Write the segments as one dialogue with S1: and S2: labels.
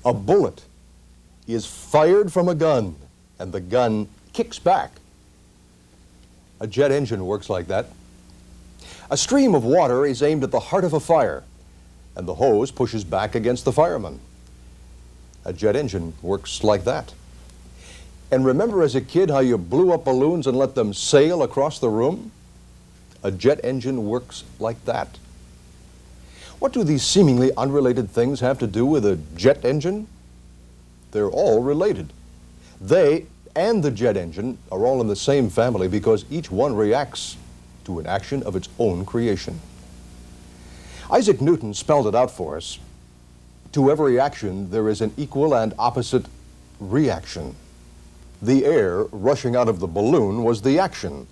S1: A bullet is fired from a gun, and the gun kicks back. A jet engine works like that. A stream of water is aimed at the heart of a fire, and the hose pushes back against the fireman. A jet engine works like that. And remember as a kid how you blew up balloons and let them sail across the room? A jet engine works like that. What do these seemingly unrelated things have to do with a jet engine? They're all related. They and the jet engine are all in the same family because each one reacts to an action of its own creation. Isaac Newton spelled it out for us. To every action, there is an equal and opposite reaction. The air rushing out of the balloon was the action.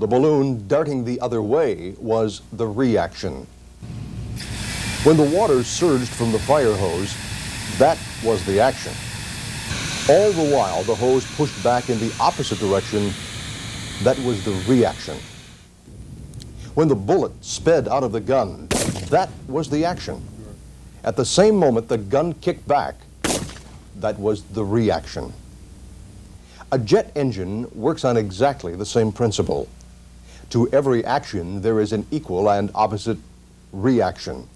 S1: The balloon darting the other way was the reaction. When the water surged from the fire hose, that was the action. All the while, the hose pushed back in the opposite direction. That was the reaction. When the bullet sped out of the gun, that was the action. At the same moment, the gun kicked back. That was the reaction. A jet engine works on exactly the same principle. To every action, there is an equal and opposite reaction.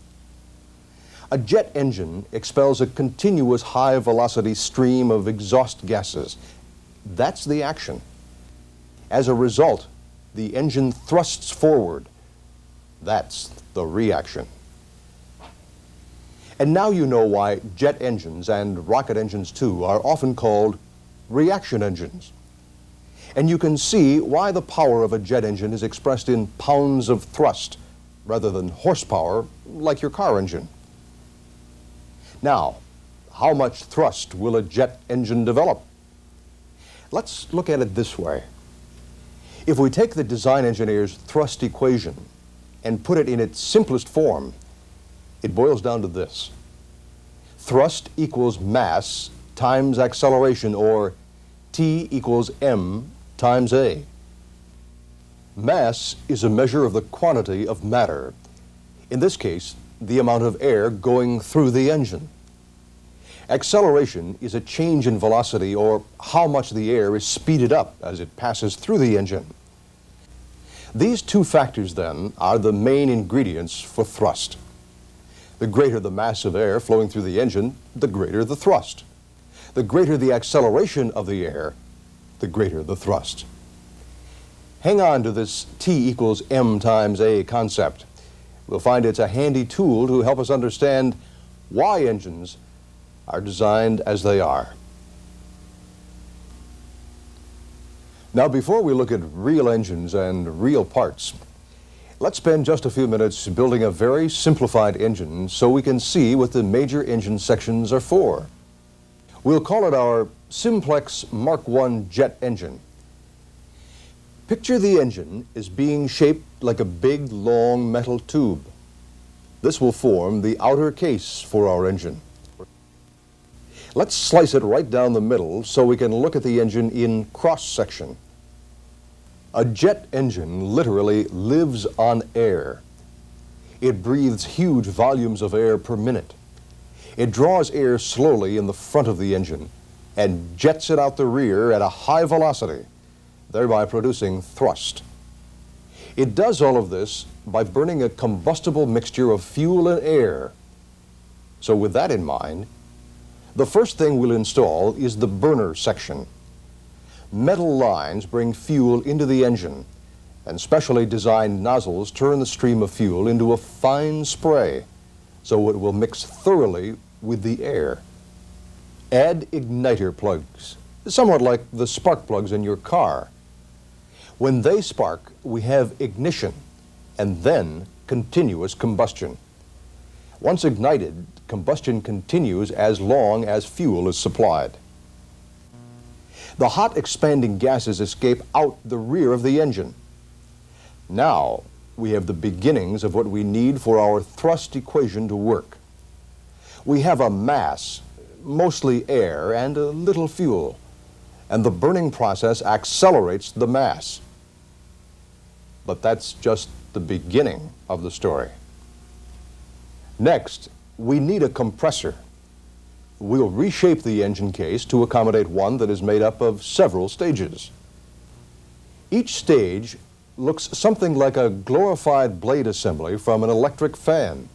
S1: A jet engine expels a continuous high-velocity stream of exhaust gases. That's the action. As a result, the engine thrusts forward. That's the reaction. And now you know why jet engines, and rocket engines too, are often called reaction engines. And you can see why the power of a jet engine is expressed in pounds of thrust rather than horsepower like your car engine. Now, how much thrust will a jet engine develop? Let's look at it this way. If we take the design engineer's thrust equation and put it in its simplest form, it boils down to this. Thrust equals mass times acceleration, or T equals M times A. Mass is a measure of the quantity of matter. In this case, the amount of air going through the engine. Acceleration is a change in velocity, or how much the air is speeded up as it passes through the engine. These two factors, then, are the main ingredients for thrust. The greater the mass of air flowing through the engine, the greater the thrust. The greater the acceleration of the air, the greater the thrust. Hang on to this T equals M times A concept. We'll find it's a handy tool to help us understand why engines are designed as they are. Now, before we look at real engines and real parts, let's spend just a few minutes building a very simplified engine so we can see what the major engine sections are for. We'll call it our Simplex Mark I jet engine. Picture the engine as being shaped like a big, long metal tube. This will form the outer case for our engine. Let's slice it right down the middle so we can look at the engine in cross-section. A jet engine literally lives on air. It breathes huge volumes of air per minute. It draws air slowly in the front of the engine and jets it out the rear at a high velocity, thereby producing thrust. It does all of this by burning a combustible mixture of fuel and air. So with that in mind, the first thing we'll install is the burner section. Metal lines bring fuel into the engine, and specially designed nozzles turn the stream of fuel into a fine spray, so it will mix thoroughly with the air. Add igniter plugs, somewhat like the spark plugs in your car. When they spark, we have ignition, and then continuous combustion. Once ignited, combustion continues as long as fuel is supplied. The hot expanding gases escape out the rear of the engine. Now we have the beginnings of what we need for our thrust equation to work. We have a mass, mostly air and a little fuel, and the burning process accelerates the mass. But that's just the beginning of the story. Next, we need a compressor. we'll reshape the engine case to accommodate one that is made up of several stages. Each stage looks something like a glorified blade assembly from an electric fan,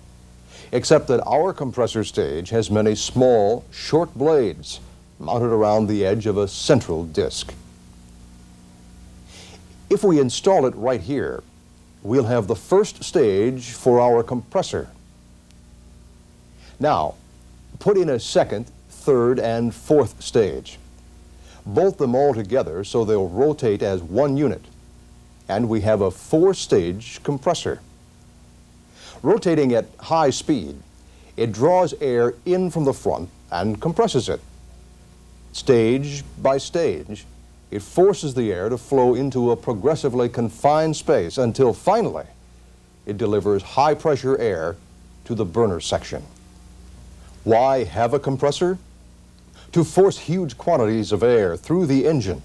S1: except that our compressor stage has many small, short blades mounted around the edge of a central disc. If we install it right here, we'll have the first stage for our compressor. Now, put in a second, third, and fourth stage. Bolt them all together so they'll rotate as one unit, and we have a four-stage compressor. Rotating at high speed, it draws air in from the front and compresses it. Stage by stage, it forces the air to flow into a progressively confined space until finally it delivers high-pressure air to the burner section. Why have a compressor? To force huge quantities of air through the engine,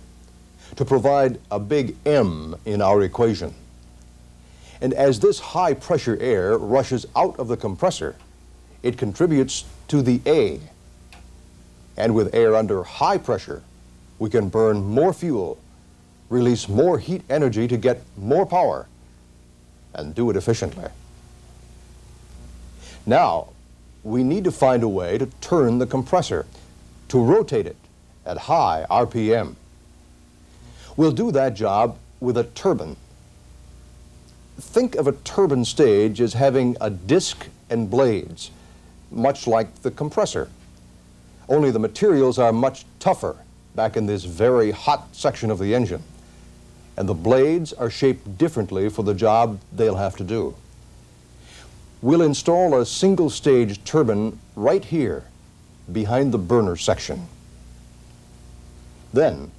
S1: to provide a big M in our equation. And as this high-pressure air rushes out of the compressor, it contributes to the A. And with air under high pressure, we can burn more fuel, release more heat energy to get more power, and do it efficiently. Now, we need to find a way to turn the compressor, to rotate it at high RPM. We'll do that job with a turbine. Think of a turbine stage as having a disc and blades, much like the compressor. Only the materials are much tougher back in this very hot section of the engine, and the blades are shaped differently for the job they'll have to do. We'll install a single-stage turbine right here behind the burner section. Then,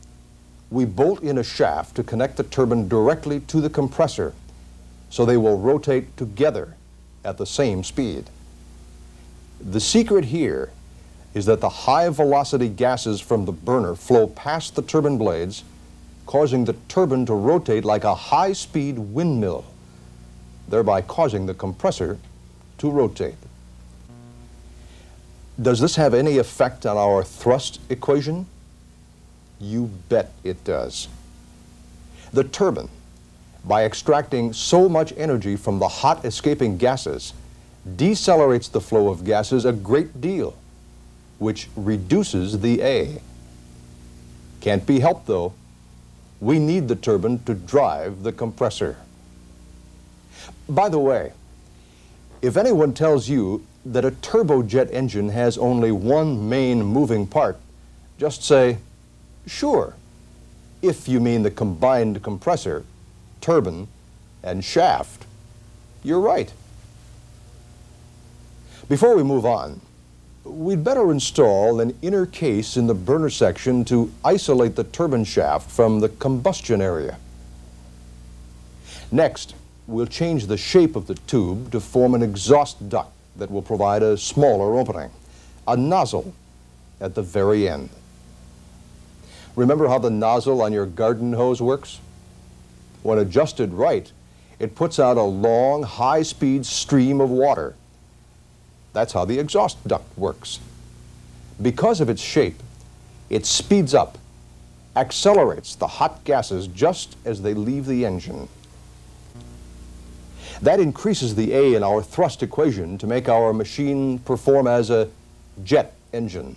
S1: we bolt in a shaft to connect the turbine directly to the compressor so they will rotate together at the same speed. The secret here is that the high-velocity gases from the burner flow past the turbine blades, causing the turbine to rotate like a high-speed windmill, thereby causing the compressor to rotate. Does this have any effect on our thrust equation? You bet it does. The turbine, by extracting so much energy from the hot escaping gases, decelerates the flow of gases a great deal, which reduces the A. Can't be helped though. We need the turbine to drive the compressor. By the way, if anyone tells you that a turbojet engine has only one main moving part, just say, sure, if you mean the combined compressor, turbine, and shaft. You're right. Before we move on, we'd better install an inner case in the burner section to isolate the turbine shaft from the combustion area. Next, we'll change the shape of the tube to form an exhaust duct that will provide a smaller opening, a nozzle at the very end. Remember how the nozzle on your garden hose works? When adjusted right, it puts out a long, high-speed stream of water. That's how the exhaust duct works. Because of its shape, it speeds up, accelerates the hot gases just as they leave the engine. That increases the A in our thrust equation to make our machine perform as a jet engine.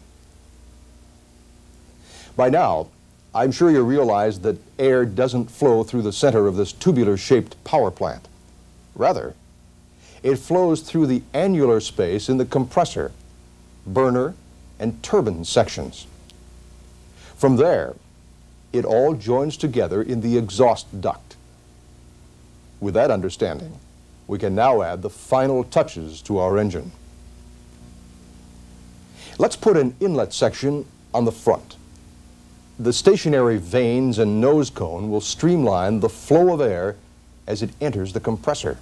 S1: By now, I'm sure you realize that air doesn't flow through the center of this tubular-shaped power plant. Rather, it flows through the annular space in the compressor, burner, and turbine sections. From there, it all joins together in the exhaust duct. With that understanding, we can now add the final touches to our engine. Let's put an inlet section on the front. The stationary vanes and nose cone will streamline the flow of air as it enters the compressor.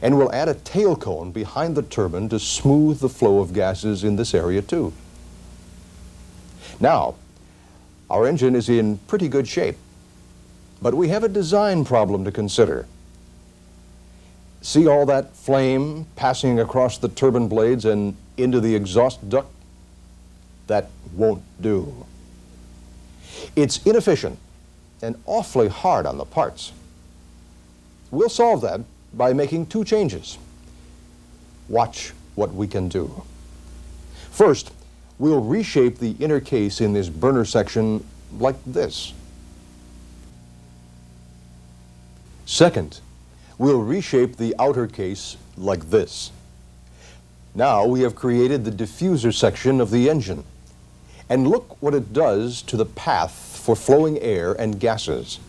S1: And we'll add a tail cone behind the turbine to smooth the flow of gases in this area too. Now, our engine is in pretty good shape, but we have a design problem to consider. See all that flame passing across the turbine blades and into the exhaust duct? That won't do. It's inefficient and awfully hard on the parts. We'll solve that by making two changes. Watch what we can do. First, we'll reshape the inner case in this burner section like this. Second, we'll reshape the outer case like this. Now we have created the diffuser section of the engine. And look what it does to the path for flowing air and gases.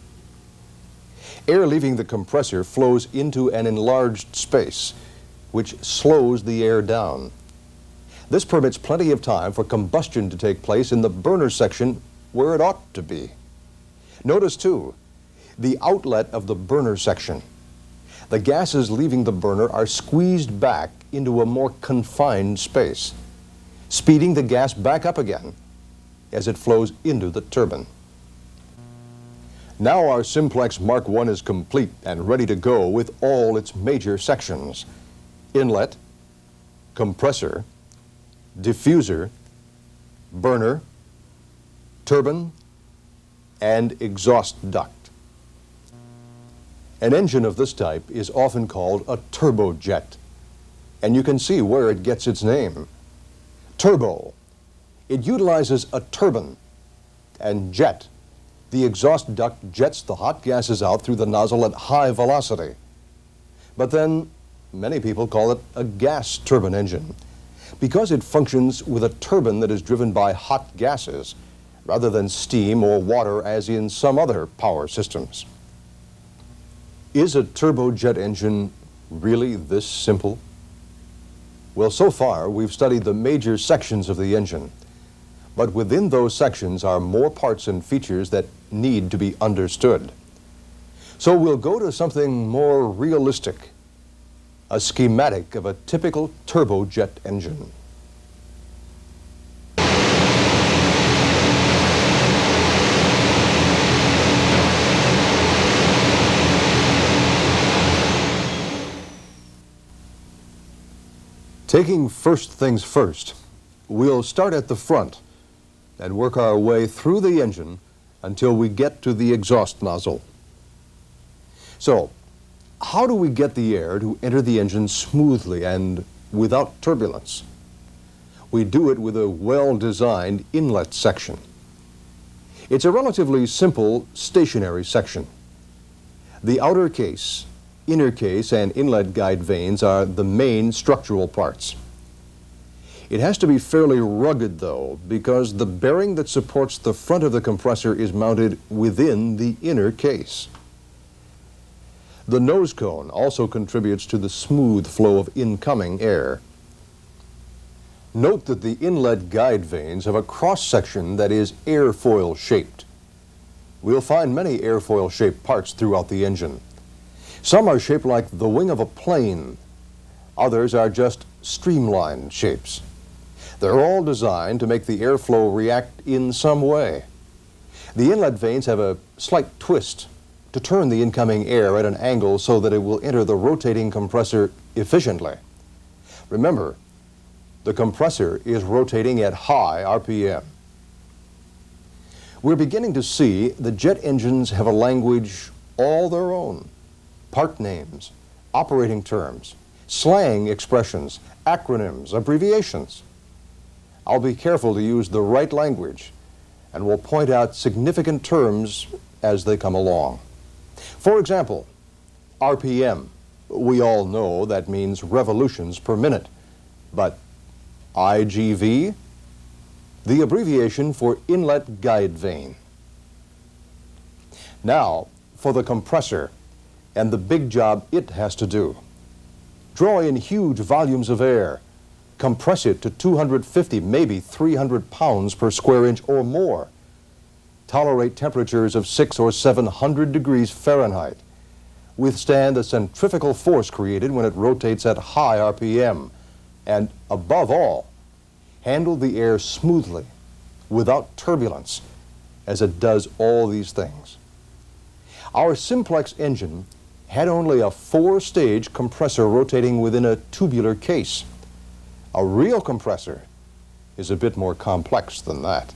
S1: Air leaving the compressor flows into an enlarged space, which slows the air down. This permits plenty of time for combustion to take place in the burner section where it ought to be. Notice, too, the outlet of the burner section. The gases leaving the burner are squeezed back into a more confined space, speeding the gas back up again as it flows into the turbine. Now our Simplex Mark I is complete and ready to go with all its major sections: inlet, compressor, diffuser, burner, turbine, and exhaust duct. An engine of this type is often called a turbojet, and you can see where it gets its name. Turbo. It utilizes a turbine, and jet. The exhaust duct jets the hot gases out through the nozzle at high velocity. But then, many people call it a gas turbine engine, because it functions with a turbine that is driven by hot gases, rather than steam or water as in some other power systems. Is a turbojet engine really this simple? Well, so far we've studied the major sections of the engine, but within those sections are more parts and features that need to be understood. So we'll go to something more realistic, a schematic of a typical turbojet engine. Taking first things first, we'll start at the front and work our way through the engine until we get to the exhaust nozzle. So, how do we get the air to enter the engine smoothly and without turbulence? We do it with a well-designed inlet section. It's a relatively simple stationary section. The outer case, inner case, and inlet guide vanes are the main structural parts. It has to be fairly rugged, though, because the bearing that supports the front of the compressor is mounted within the inner case. The nose cone also contributes to the smooth flow of incoming air. Note that the inlet guide vanes have a cross-section that is airfoil-shaped. We'll find many airfoil-shaped parts throughout the engine. Some are shaped like the wing of a plane. Others are just streamlined shapes. They're all designed to make the airflow react in some way. The inlet vanes have a slight twist to turn the incoming air at an angle so that it will enter the rotating compressor efficiently. Remember, the compressor is rotating at high RPM. We're beginning to see the jet engines have a language all their own. Part names, operating terms, slang expressions, acronyms, abbreviations. I'll be careful to use the right language, and will point out significant terms as they come along. For example, RPM. We all know that means revolutions per minute, but IGV, the abbreviation for inlet guide vane. Now, for the compressor and the big job it has to do. Draw in huge volumes of air, compress it to 250, maybe 300 pounds per square inch or more. Tolerate temperatures of 600 or 700 degrees Fahrenheit. Withstand the centrifugal force created when it rotates at high RPM. And above all, handle the air smoothly, without turbulence, as it does all these things. Our Simplex engine had only a 4-stage compressor rotating within a tubular case. A real compressor is a bit more complex than that.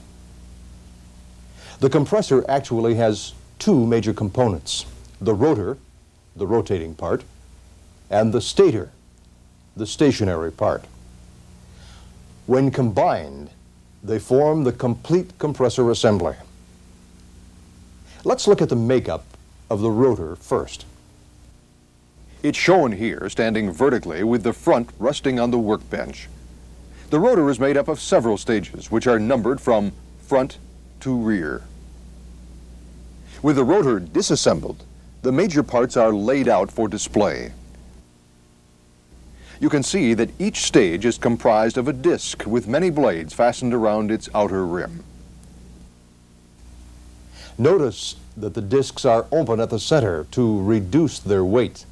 S1: The compressor actually has two major components: the rotor, the rotating part, and the stator, the stationary part. When combined, they form the complete compressor assembly. Let's look at the makeup of the rotor first. It's shown here standing vertically with the front resting on the workbench. The rotor is made up of several stages, which are numbered from front to rear. With the rotor disassembled, the major parts are laid out for display. You can see that each stage is comprised of a disc with many blades fastened around its outer rim. Notice that the discs are open at the center to reduce their weight.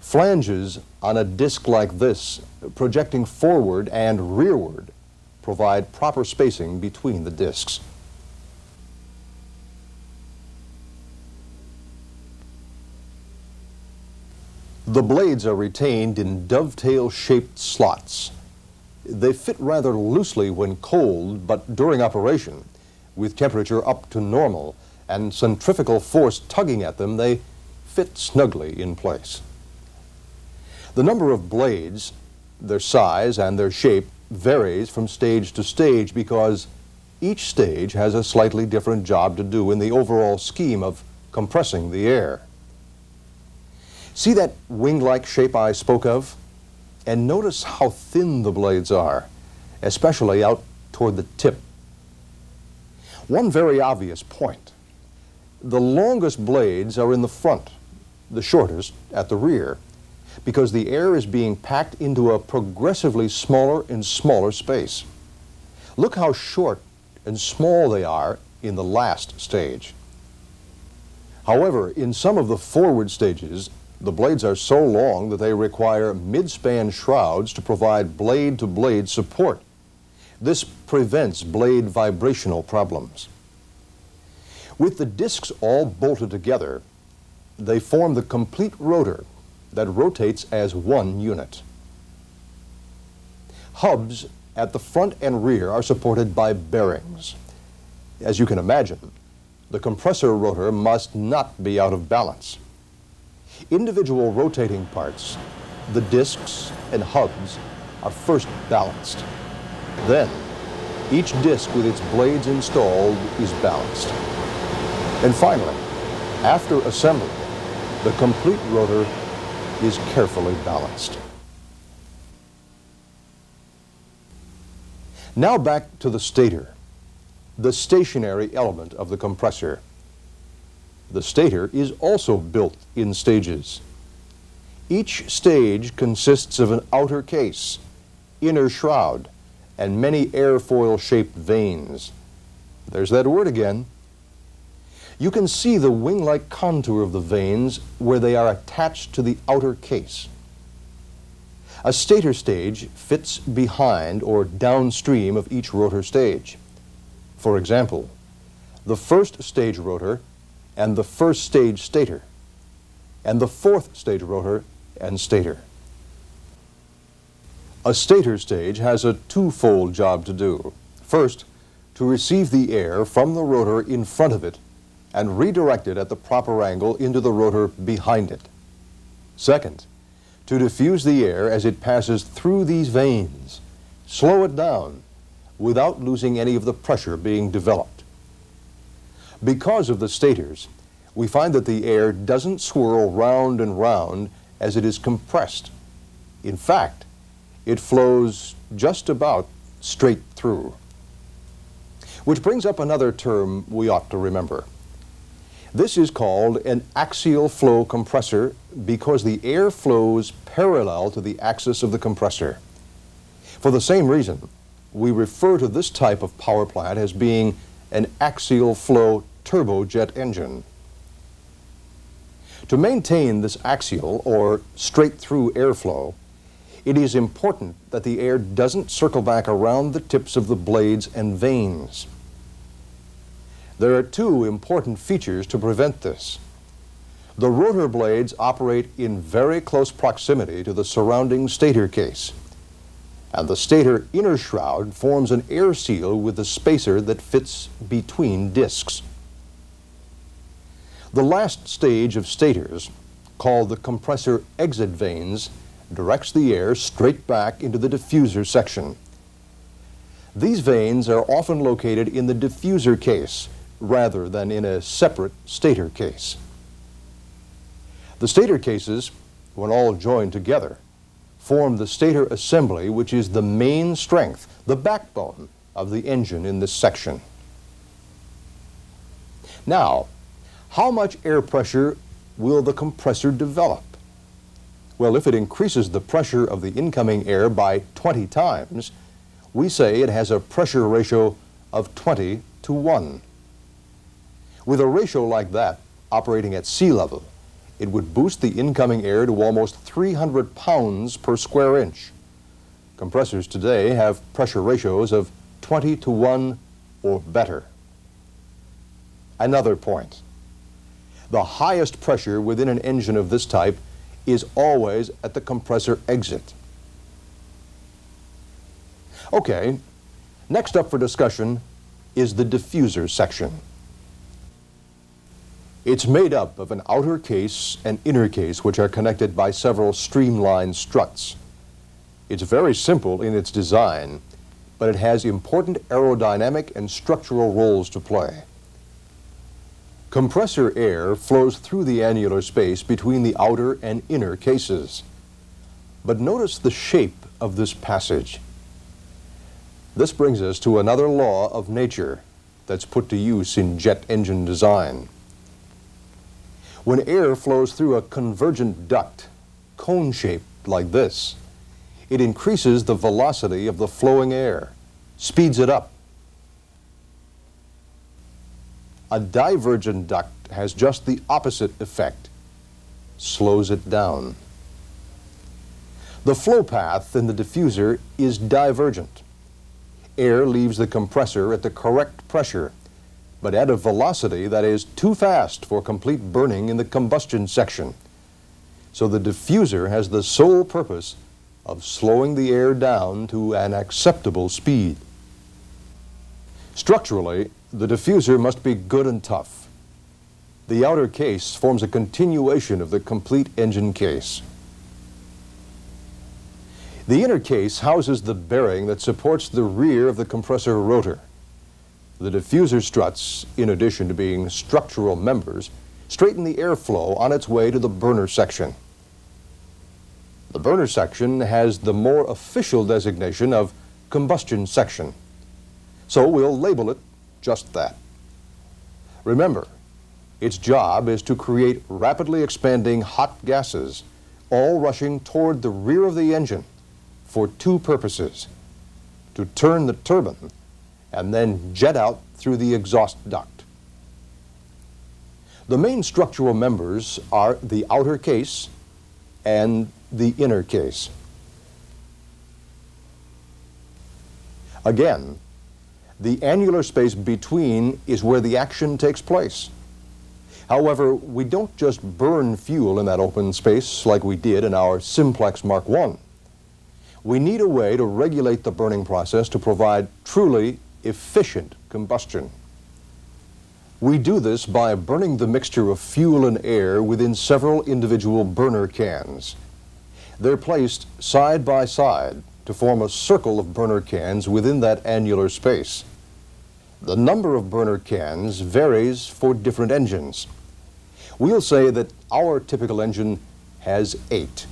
S1: Flanges on a disc like this, projecting forward and rearward, provide proper spacing between the discs. The blades are retained in dovetail-shaped slots. They fit rather loosely when cold, but during operation, with temperature up to normal and centrifugal force tugging at them, they fit snugly in place. The number of blades, their size and their shape varies from stage to stage because each stage has a slightly different job to do in the overall scheme of compressing the air. See that wing-like shape I spoke of? And notice how thin the blades are, especially out toward the tip. One very obvious point: the longest blades are in the front, the shortest at the rear, because the air is being packed into a progressively smaller and smaller space. Look how short and small they are in the last stage. However, in some of the forward stages, the blades are so long that they require mid-span shrouds to provide blade-to-blade support. This prevents blade vibrational problems. With the discs all bolted together, they form the complete rotor that rotates as one unit. Hubs at the front and rear are supported by bearings. As you can imagine, the compressor rotor must not be out of balance. Individual rotating parts, the discs and hubs, are first balanced. Then, each disc with its blades installed is balanced. And finally, after assembly, the complete rotor is carefully balanced. Now back to the stator, the stationary element of the compressor. The stator is also built in stages. Each stage consists of an outer case, inner shroud, and many airfoil-shaped vanes. There's that word again. You can see the wing-like contour of the vanes where they are attached to the outer case. A stator stage fits behind or downstream of each rotor stage. For example, the first stage rotor and the first stage stator, and the fourth stage rotor and stator. A stator stage has a twofold job to do. First, to receive the air from the rotor in front of it and redirect it at the proper angle into the rotor behind it. Second, to diffuse the air as it passes through these vanes, slow it down without losing any of the pressure being developed. Because of the stators, we find that the air doesn't swirl round and round as it is compressed. In fact, it flows just about straight through. Which brings up another term we ought to remember. This is called an axial flow compressor because the air flows parallel to the axis of the compressor. For the same reason, we refer to this type of power plant as being an axial flow turbojet engine. To maintain this axial or straight-through airflow, it is important that the air doesn't circle back around the tips of the blades and vanes. There are two important features to prevent this. The rotor blades operate in very close proximity to the surrounding stator case, and the stator inner shroud forms an air seal with the spacer that fits between discs. The last stage of stators, called the compressor exit vanes, directs the air straight back into the diffuser section. These vanes are often located in the diffuser case rather than in a separate stator case. The stator cases, when all joined together, form the stator assembly, which is the main strength, the backbone of the engine in this section. Now, how much air pressure will the compressor develop? Well, if it increases the pressure of the incoming air by 20 times, we say it has a pressure ratio of 20 to 1. With a ratio like that, operating at sea level, it would boost the incoming air to almost 300 pounds per square inch. Compressors today have pressure ratios of 20 to 1 or better. Another point. The highest pressure within an engine of this type is always at the compressor exit. Okay, next up for discussion is the diffuser section. It's made up of an outer case and inner case which are connected by several streamlined struts. It's very simple in its design, but it has important aerodynamic and structural roles to play. Compressor air flows through the annular space between the outer and inner cases. But notice the shape of this passage. This brings us to another law of nature that's put to use in jet engine design. When air flows through a convergent duct, cone-shaped like this, it increases the velocity of the flowing air, speeds it up. A divergent duct has just the opposite effect, slows it down. The flow path in the diffuser is divergent. Air leaves the compressor at the correct pressure, but at a velocity that is too fast for complete burning in the combustion section. So the diffuser has the sole purpose of slowing the air down to an acceptable speed. Structurally, the diffuser must be good and tough. The outer case forms a continuation of the complete engine case. The inner case houses the bearing that supports the rear of the compressor rotor. The diffuser struts, in addition to being structural members, straighten the airflow on its way to the burner section. The burner section has the more official designation of combustion section, so we'll label it just that. Remember, its job is to create rapidly expanding hot gases, all rushing toward the rear of the engine for two purposes: to turn the turbine and then jet out through the exhaust duct. The main structural members are the outer case and the inner case. Again, the annular space between is where the action takes place. However, we don't just burn fuel in that open space like we did in our Simplex Mark I. We need a way to regulate the burning process to provide truly efficient combustion. We do this by burning the mixture of fuel and air within several individual burner cans. They're placed side by side to form a circle of burner cans within that annular space. The number of burner cans varies for different engines. We'll say that our typical engine has 8.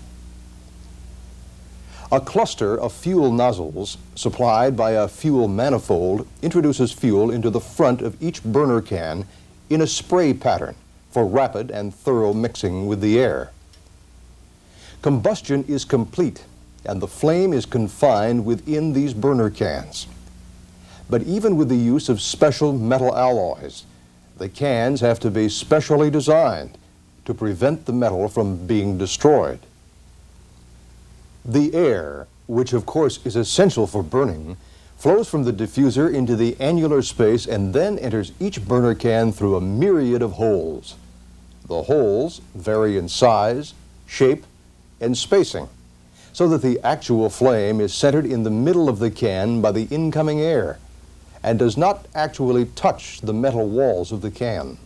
S1: A cluster of fuel nozzles supplied by a fuel manifold introduces fuel into the front of each burner can in a spray pattern for rapid and thorough mixing with the air. Combustion is complete and the flame is confined within these burner cans. But even with the use of special metal alloys, the cans have to be specially designed to prevent the metal from being destroyed. The air, which of course is essential for burning, flows from the diffuser into the annular space and then enters each burner can through a myriad of holes. The holes vary in size, shape, and spacing, so that the actual flame is centered in the middle of the can by the incoming air and does not actually touch the metal walls of the can.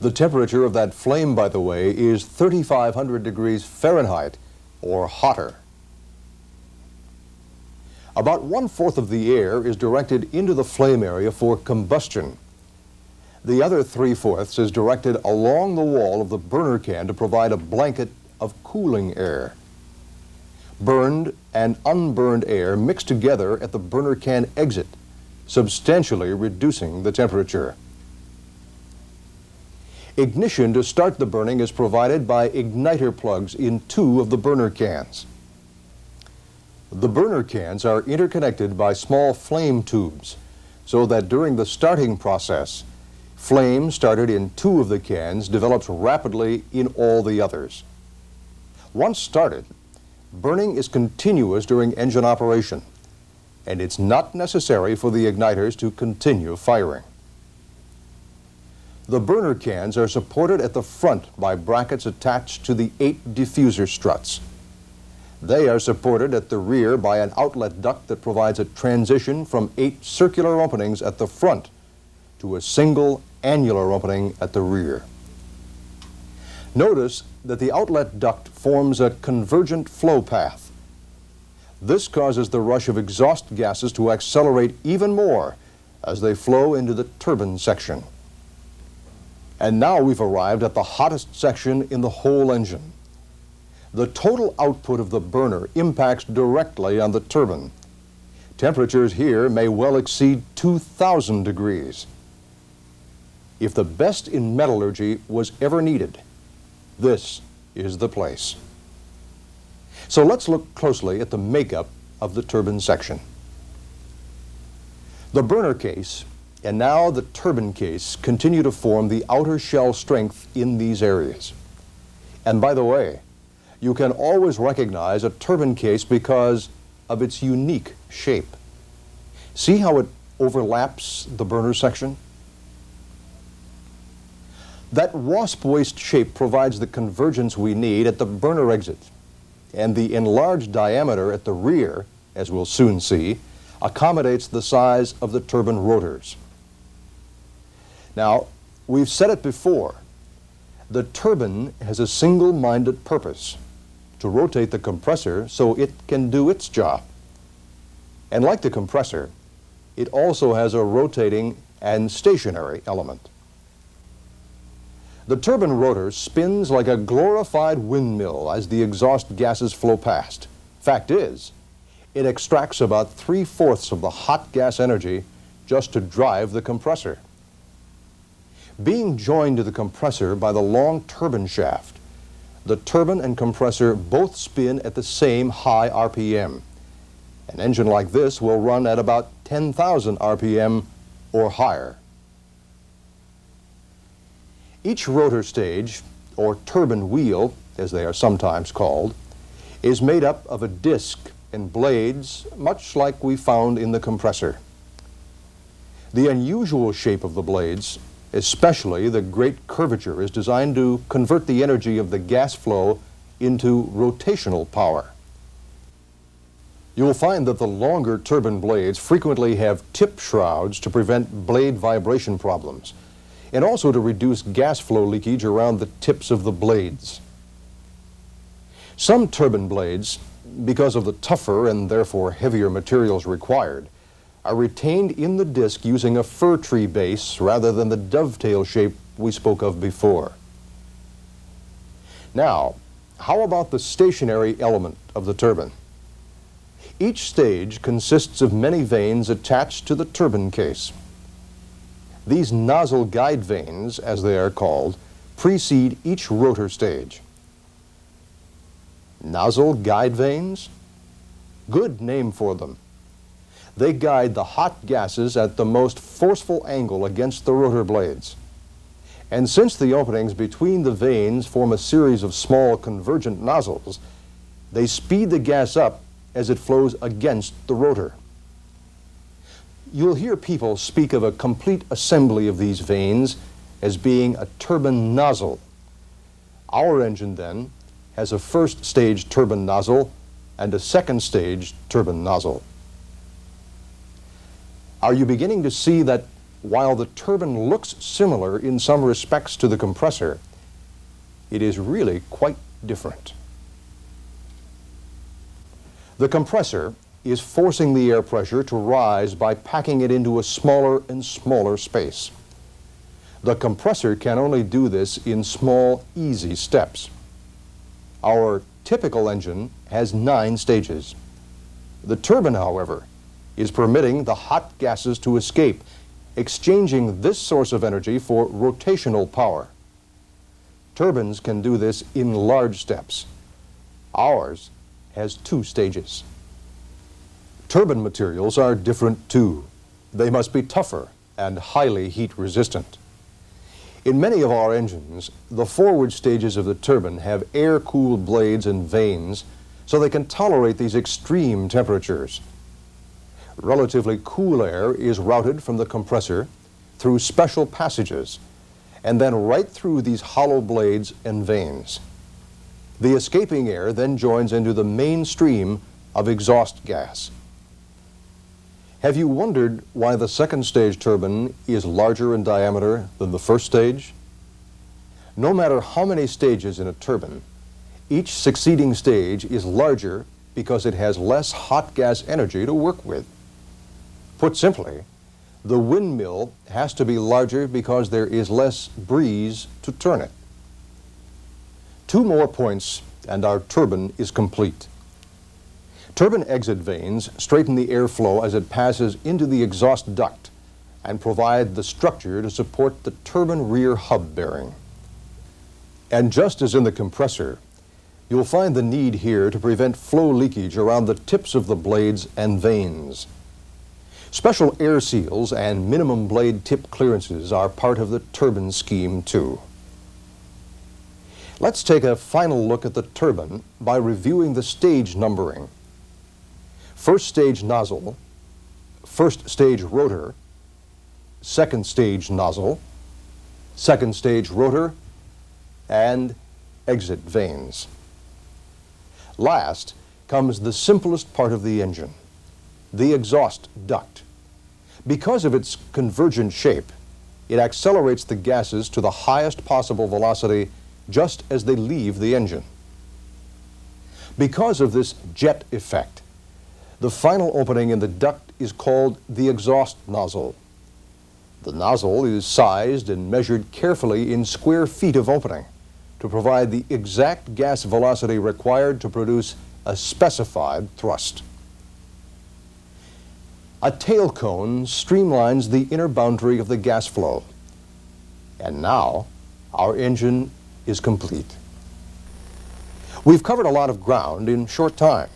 S1: The temperature of that flame, by the way, is 3,500 degrees Fahrenheit or hotter. About 1/4 of the air is directed into the flame area for combustion. The other 3/4 is directed along the wall of the burner can to provide a blanket of cooling air. Burned and unburned air mix together at the burner can exit, substantially reducing the temperature. Ignition to start the burning is provided by igniter plugs in 2 of the burner cans. The burner cans are interconnected by small flame tubes, so that during the starting process, flame started in 2 of the cans develops rapidly in all the others. Once started, burning is continuous during engine operation, and it's not necessary for the igniters to continue firing. The burner cans are supported at the front by brackets attached to the 8 diffuser struts. They are supported at the rear by an outlet duct that provides a transition from 8 circular openings at the front to a single annular opening at the rear. Notice that the outlet duct forms a convergent flow path. This causes the rush of exhaust gases to accelerate even more as they flow into the turbine section. And now we've arrived at the hottest section in the whole engine. The total output of the burner impacts directly on the turbine. Temperatures here may well exceed 2,000 degrees. If the best in metallurgy was ever needed, this is the place. So let's look closely at the makeup of the turbine section. The burner case and now the turbine case continue to form the outer shell strength in these areas. And by the way, you can always recognize a turbine case because of its unique shape. See how it overlaps the burner section? That wasp waist shape provides the convergence we need at the burner exit, and the enlarged diameter at the rear, as we'll soon see, accommodates the size of the turbine rotors. Now, we've said it before, the turbine has a single-minded purpose, to rotate the compressor so it can do its job. And like the compressor, it also has a rotating and stationary element. The turbine rotor spins like a glorified windmill as the exhaust gases flow past. Fact is, it extracts about 3/4 of the hot gas energy just to drive the compressor. Being joined to the compressor by the long turbine shaft, the turbine and compressor both spin at the same high RPM. An engine like this will run at about 10,000 RPM or higher. Each rotor stage, or turbine wheel, as they are sometimes called, is made up of a disc and blades, much like we found in the compressor. The unusual shape of the blades, especially the great curvature, is designed to convert the energy of the gas flow into rotational power. You'll find that the longer turbine blades frequently have tip shrouds to prevent blade vibration problems, and also to reduce gas flow leakage around the tips of the blades. Some turbine blades, because of the tougher and therefore heavier materials required, are retained in the disc using a fir tree base rather than the dovetail shape we spoke of before. Now, how about the stationary element of the turbine? Each stage consists of many vanes attached to the turbine case. These nozzle guide vanes, as they are called, precede each rotor stage. Nozzle guide vanes? Good name for them. They guide the hot gases at the most forceful angle against the rotor blades. And since the openings between the vanes form a series of small convergent nozzles, they speed the gas up as it flows against the rotor. You'll hear people speak of a complete assembly of these vanes as being a turbine nozzle Our engine then has a first stage turbine nozzle and a second stage turbine nozzle. Are you beginning to see that while the turbine looks similar in some respects to the compressor, it is really quite different? The compressor is forcing the air pressure to rise by packing it into a smaller and smaller space. The compressor can only do this in small, easy steps. Our typical engine has 9 stages. The turbine, however, is permitting the hot gases to escape, exchanging this source of energy for rotational power. Turbines can do this in large steps. Ours has 2 stages. Turbine materials are different too. They must be tougher and highly heat resistant. In many of our engines, the forward stages of the turbine have air-cooled blades and vanes so they can tolerate these extreme temperatures. Relatively cool air is routed from the compressor through special passages and then right through these hollow blades and vanes. The escaping air then joins into the main stream of exhaust gas. Have you wondered why the second stage turbine is larger in diameter than the first stage? No matter how many stages in a turbine, each succeeding stage is larger because it has less hot gas energy to work with. Put simply, the windmill has to be larger because there is less breeze to turn it. 2 more points and our turbine is complete. Turbine exit vanes straighten the airflow as it passes into the exhaust duct and provide the structure to support the turbine rear hub bearing. And just as in the compressor, you'll find the need here to prevent flow leakage around the tips of the blades and vanes. Special air seals and minimum blade tip clearances are part of the turbine scheme too. Let's take a final look at the turbine by reviewing the stage numbering. First stage nozzle, first stage rotor, second stage nozzle, second stage rotor, and exit vanes. Last comes the simplest part of the engine, the exhaust duct. Because of its convergent shape, it accelerates the gases to the highest possible velocity just as they leave the engine. Because of this jet effect, the final opening in the duct is called the exhaust nozzle. The nozzle is sized and measured carefully in square feet of opening to provide the exact gas velocity required to produce a specified thrust. A tail cone streamlines the inner boundary of the gas flow. And now, our engine is complete. We've covered a lot of ground in short time.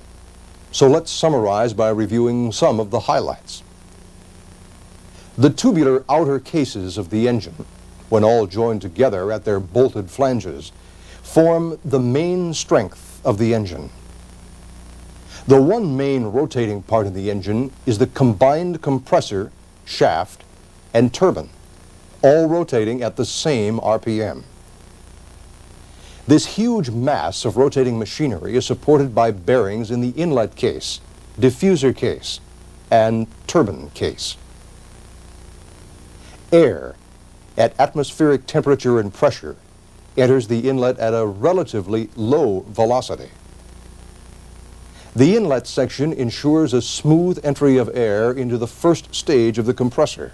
S1: So let's summarize by reviewing some of the highlights. The tubular outer cases of the engine, when all joined together at their bolted flanges, form the main strength of the engine. The one main rotating part of the engine is the combined compressor, shaft, and turbine, all rotating at the same RPM. This huge mass of rotating machinery is supported by bearings in the inlet case, diffuser case, and turbine case. Air at atmospheric temperature and pressure enters the inlet at a relatively low velocity. The inlet section ensures a smooth entry of air into the first stage of the compressor.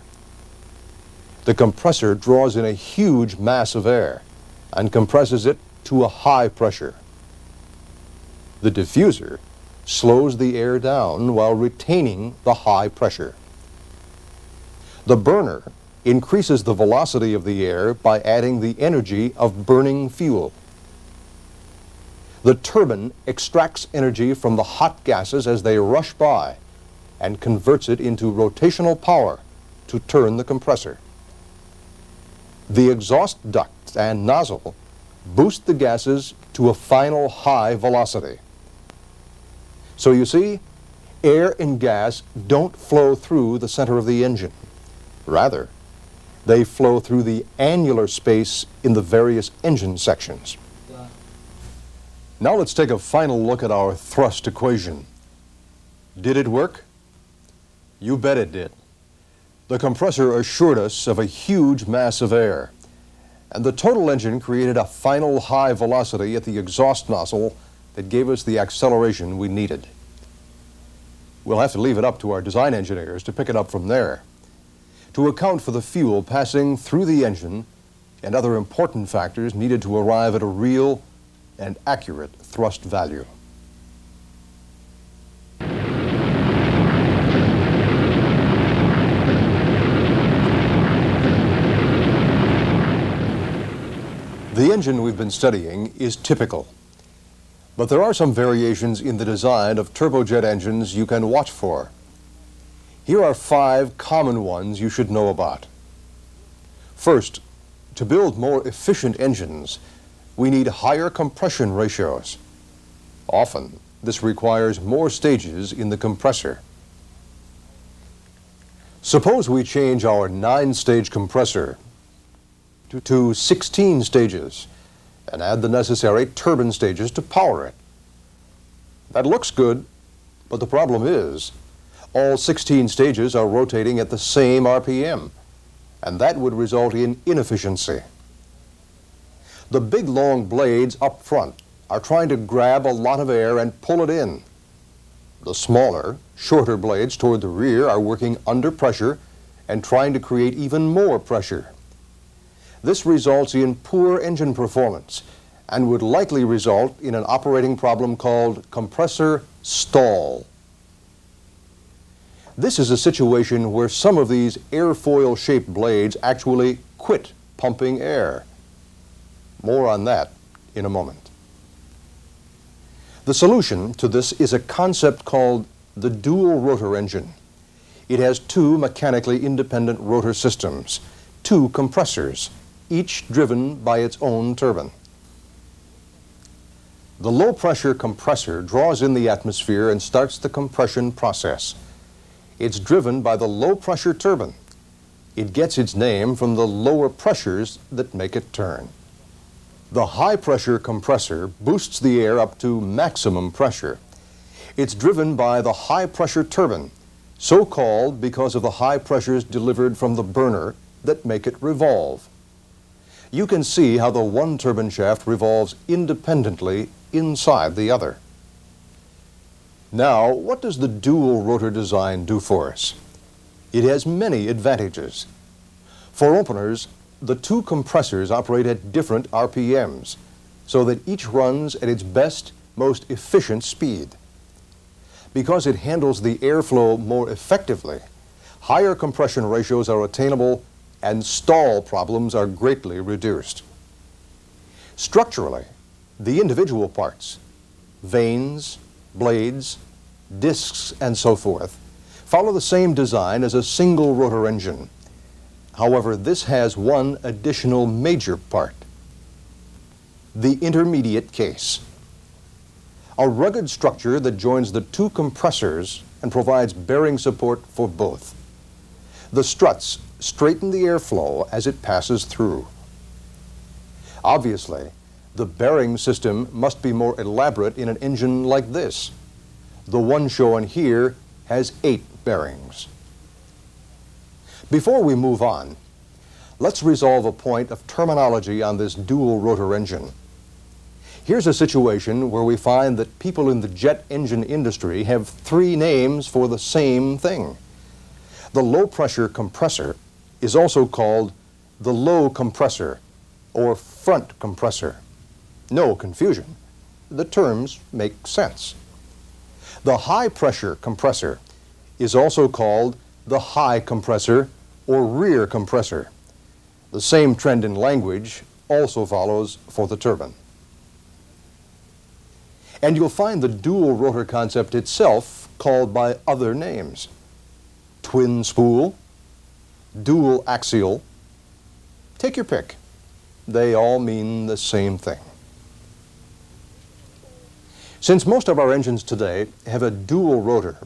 S1: The compressor draws in a huge mass of air and compresses it to a high pressure. The diffuser slows the air down while retaining the high pressure. The burner increases the velocity of the air by adding the energy of burning fuel. The turbine extracts energy from the hot gases as they rush by and converts it into rotational power to turn the compressor. The exhaust duct and nozzle boost the gases to a final high velocity. So you see, air and gas don't flow through the center of the engine. Rather, they flow through the annular space in the various engine sections. Now let's take a final look at our thrust equation. Did it work? You bet it did. The compressor assured us of a huge mass of air, and the total engine created a final high velocity at the exhaust nozzle that gave us the acceleration we needed. We'll have to leave it up to our design engineers to pick it up from there, to account for the fuel passing through the engine and other important factors needed to arrive at a real and accurate thrust value. The engine we've been studying is typical, but there are some variations in the design of turbojet engines you can watch for. Here are 5 common ones you should know about. First, to build more efficient engines, we need higher compression ratios. Often, this requires more stages in the compressor. Suppose we change our 9-stage compressor to 16 stages and add the necessary turbine stages to power it. That looks good, but the problem is all 16 stages are rotating at the same RPM, and that would result in inefficiency. The big long blades up front are trying to grab a lot of air and pull it in. The smaller, shorter blades toward the rear are working under pressure and trying to create even more pressure. This results in poor engine performance and would likely result in an operating problem called compressor stall. This is a situation where some of these airfoil-shaped blades actually quit pumping air. More on that in a moment. The solution to this is a concept called the dual rotor engine. It has 2 mechanically independent rotor systems, 2 compressors, each driven by its own turbine. The low-pressure compressor draws in the atmosphere and starts the compression process. It's driven by the low-pressure turbine. It gets its name from the lower pressures that make it turn. The high-pressure compressor boosts the air up to maximum pressure. It's driven by the high-pressure turbine, so called because of the high pressures delivered from the burner that make it revolve. You can see how the one turbine shaft revolves independently inside the other. Now, what does the dual rotor design do for us? It has many advantages. For openers, the 2 compressors operate at different RPMs, so that each runs at its best, most efficient speed. Because it handles the airflow more effectively, higher compression ratios are attainable and stall problems are greatly reduced. Structurally, the individual parts, vanes, blades, discs, and so forth, follow the same design as a single rotor engine. However, this has one additional major part: the intermediate case. A rugged structure that joins the 2 compressors and provides bearing support for both. The struts straighten the airflow as it passes through. Obviously, the bearing system must be more elaborate in an engine like this. The one shown here has 8 bearings. Before we move on, let's resolve a point of terminology on this dual rotor engine. Here's a situation where we find that people in the jet engine industry have 3 names for the same thing. The low-pressure compressor is also called the low compressor or front compressor. No confusion. The terms make sense. The high-pressure compressor is also called the high compressor or rear compressor. The same trend in language also follows for the turbine. And you'll find the dual rotor concept itself called by other names: twin spool, dual axial. Take your pick. They all mean the same thing. Since most of our engines today have a dual rotor,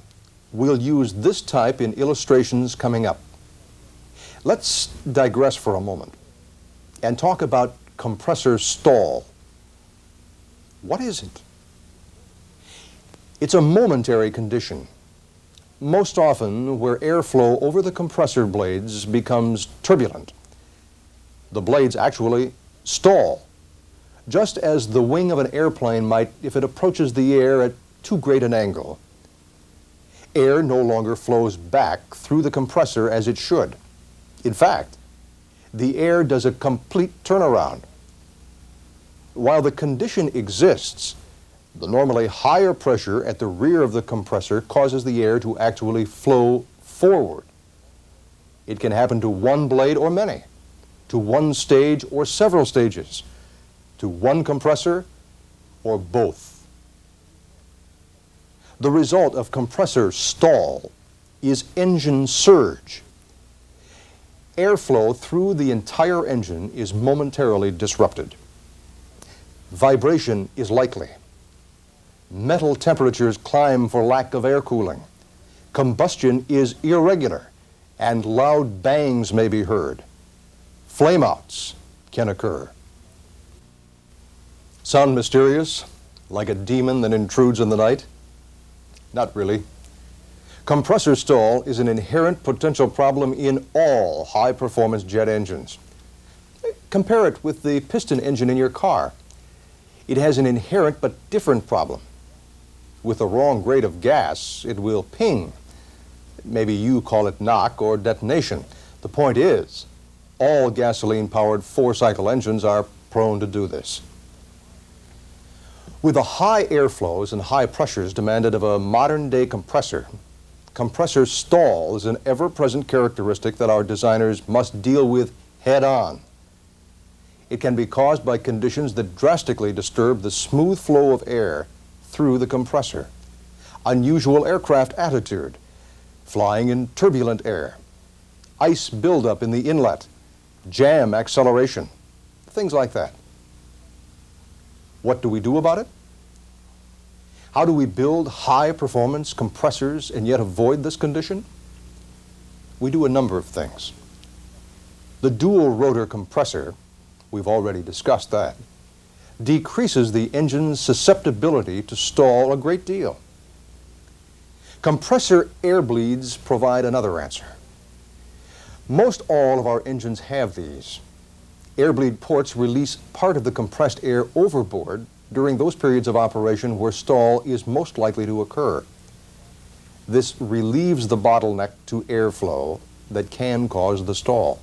S1: we'll use this type in illustrations coming up. Let's digress for a moment and talk about compressor stall. What is it? It's a momentary condition, most often where airflow over the compressor blades becomes turbulent. The blades actually stall, just as the wing of an airplane might if it approaches the air at too great an angle. Air no longer flows back through the compressor as it should. In fact, the air does a complete turnaround. While the condition exists, the normally higher pressure at the rear of the compressor causes the air to actually flow forward. It can happen to one blade or many, to one stage or several stages, to one compressor or both. The result of compressor stall is engine surge. Airflow through the entire engine is momentarily disrupted. Vibration is likely. Metal temperatures climb for lack of air cooling. Combustion is irregular, and loud bangs may be heard. Flameouts can occur. Sound mysterious, like a demon that intrudes in the night? Not really. Compressor stall is an inherent potential problem in all high-performance jet engines. Compare it with the piston engine in your car. It has an inherent but different problem. With the wrong grade of gas, it will ping. Maybe you call it knock or detonation. The point is, all gasoline-powered four-cycle engines are prone to do this. With the high airflows and high pressures demanded of a modern-day compressor, compressor stall is an ever-present characteristic that our designers must deal with head-on. It can be caused by conditions that drastically disturb the smooth flow of air through the compressor. Unusual aircraft attitude, flying in turbulent air, ice buildup in the inlet, jam acceleration, things like that. What do we do about it? How do we build high-performance compressors and yet avoid this condition? We do a number of things. The dual-rotor compressor, we've already discussed that, decreases the engine's susceptibility to stall a great deal. Compressor air bleeds provide another answer. Most all of our engines have these. Air bleed ports release part of the compressed air overboard during those periods of operation where stall is most likely to occur. This relieves the bottleneck to airflow that can cause the stall.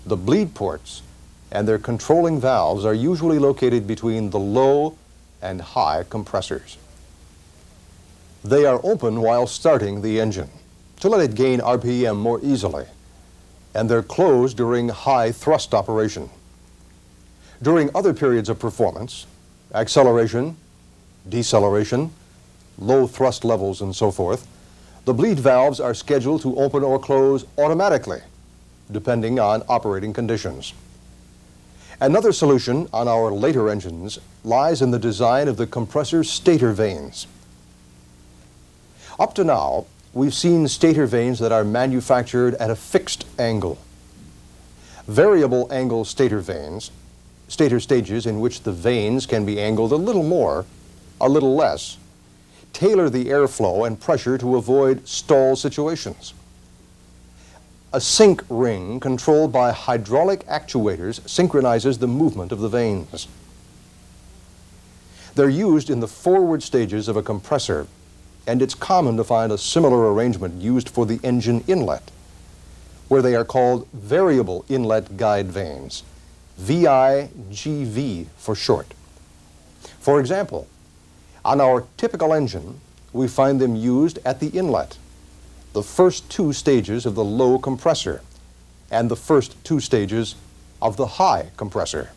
S1: The bleed ports and their controlling valves are usually located between the low and high compressors. They are open while starting the engine to let it gain RPM more easily, and they're closed during high thrust operation. During other periods of performance, acceleration, deceleration, low thrust levels, and so forth, the bleed valves are scheduled to open or close automatically, depending on operating conditions. Another solution on our later engines lies in the design of the compressor stator vanes. Up to now, we've seen stator vanes that are manufactured at a fixed angle. Variable angle stator vanes, stator stages in which the vanes can be angled a little more, a little less, tailor the airflow and pressure to avoid stall situations. A sync ring controlled by hydraulic actuators synchronizes the movement of the vanes. They're used in the forward stages of a compressor, and it's common to find a similar arrangement used for the engine inlet, where they are called variable inlet guide vanes, VIGV for short. For example, on our typical engine, we find them used at the inlet, the first two stages of the low compressor, and the first two stages of the high compressor.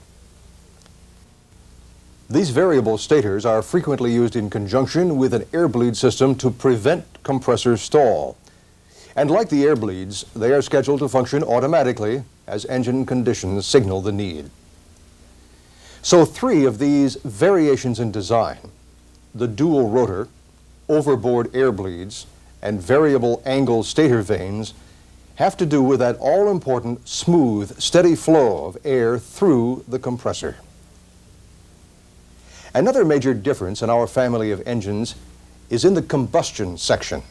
S1: These variable stators are frequently used in conjunction with an air bleed system to prevent compressor stall. And like the air bleeds, they are scheduled to function automatically as engine conditions signal the need. So three of these variations in design, the dual rotor, overboard air bleeds, and variable angle stator vanes, have to do with that all-important smooth, steady flow of air through the compressor. Another major difference in our family of engines is in the combustion section.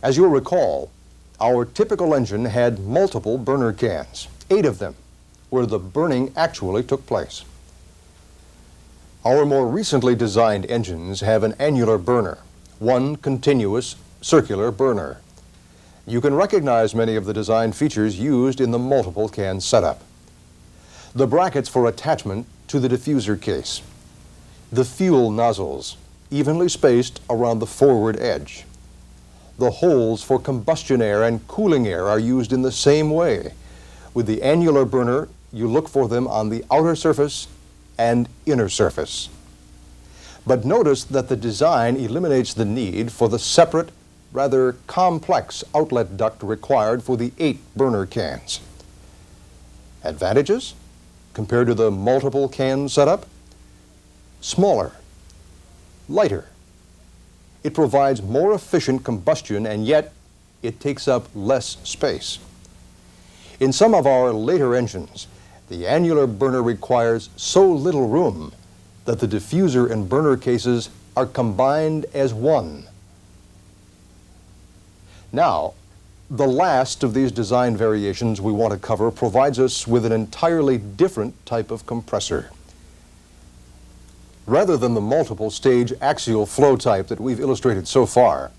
S1: As you'll recall, our typical engine had multiple burner cans, 8 of them, where the burning actually took place. Our more recently designed engines have an annular burner, one continuous circular burner. You can recognize many of the design features used in the multiple can setup. The brackets for attachment to the diffuser case, the fuel nozzles, evenly spaced around the forward edge. The holes for combustion air and cooling air are used in the same way. With the annular burner, you look for them on the outer surface and inner surface. But notice that the design eliminates the need for the separate, rather complex outlet duct required for the 8 burner cans. Advantages compared to the multiple can setup? Smaller, lighter. It provides more efficient combustion, and yet it takes up less space. In some of our later engines, the annular burner requires so little room that the diffuser and burner cases are combined as one. Now, the last of these design variations we want to cover provides us with an entirely different type of compressor. Rather than the multiple stage axial flow type that we've illustrated so far,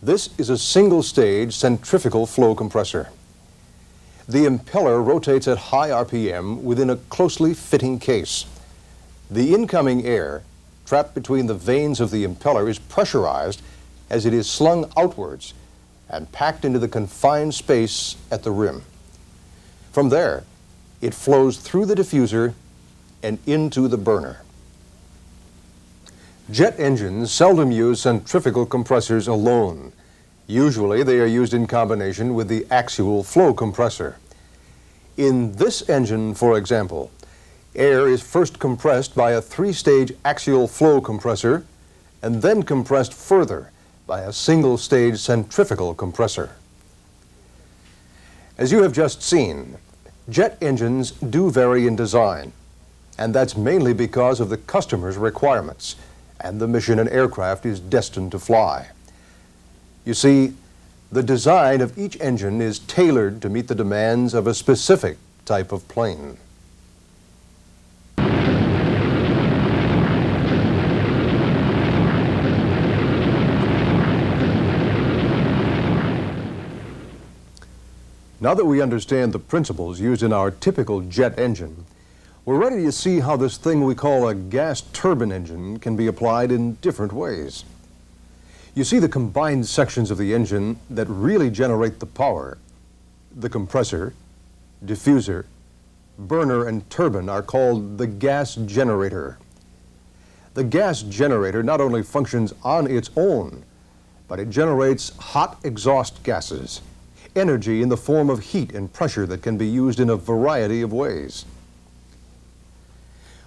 S1: this is a single stage centrifugal flow compressor. The impeller rotates at high RPM within a closely fitting case. The incoming air trapped between the vanes of the impeller is pressurized as it is slung outwards and packed into the confined space at the rim. From there, it flows through the diffuser and into the burner. Jet engines seldom use centrifugal compressors alone. Usually they are used in combination with the axial flow compressor. In this engine, for example, air is first compressed by a 3-stage axial flow compressor and then compressed further by a single-stage centrifugal compressor. As you have just seen, jet engines do vary in design, and that's mainly because of the customer's requirements and the mission an aircraft is destined to fly. You see, the design of each engine is tailored to meet the demands of a specific type of plane. Now that we understand the principles used in our typical jet engine, we're ready to see how this thing we call a gas turbine engine can be applied in different ways. You see, the combined sections of the engine that really generate the power, the compressor, diffuser, burner, and turbine, are called the gas generator. The gas generator not only functions on its own, but it generates hot exhaust gases, energy in the form of heat and pressure that can be used in a variety of ways.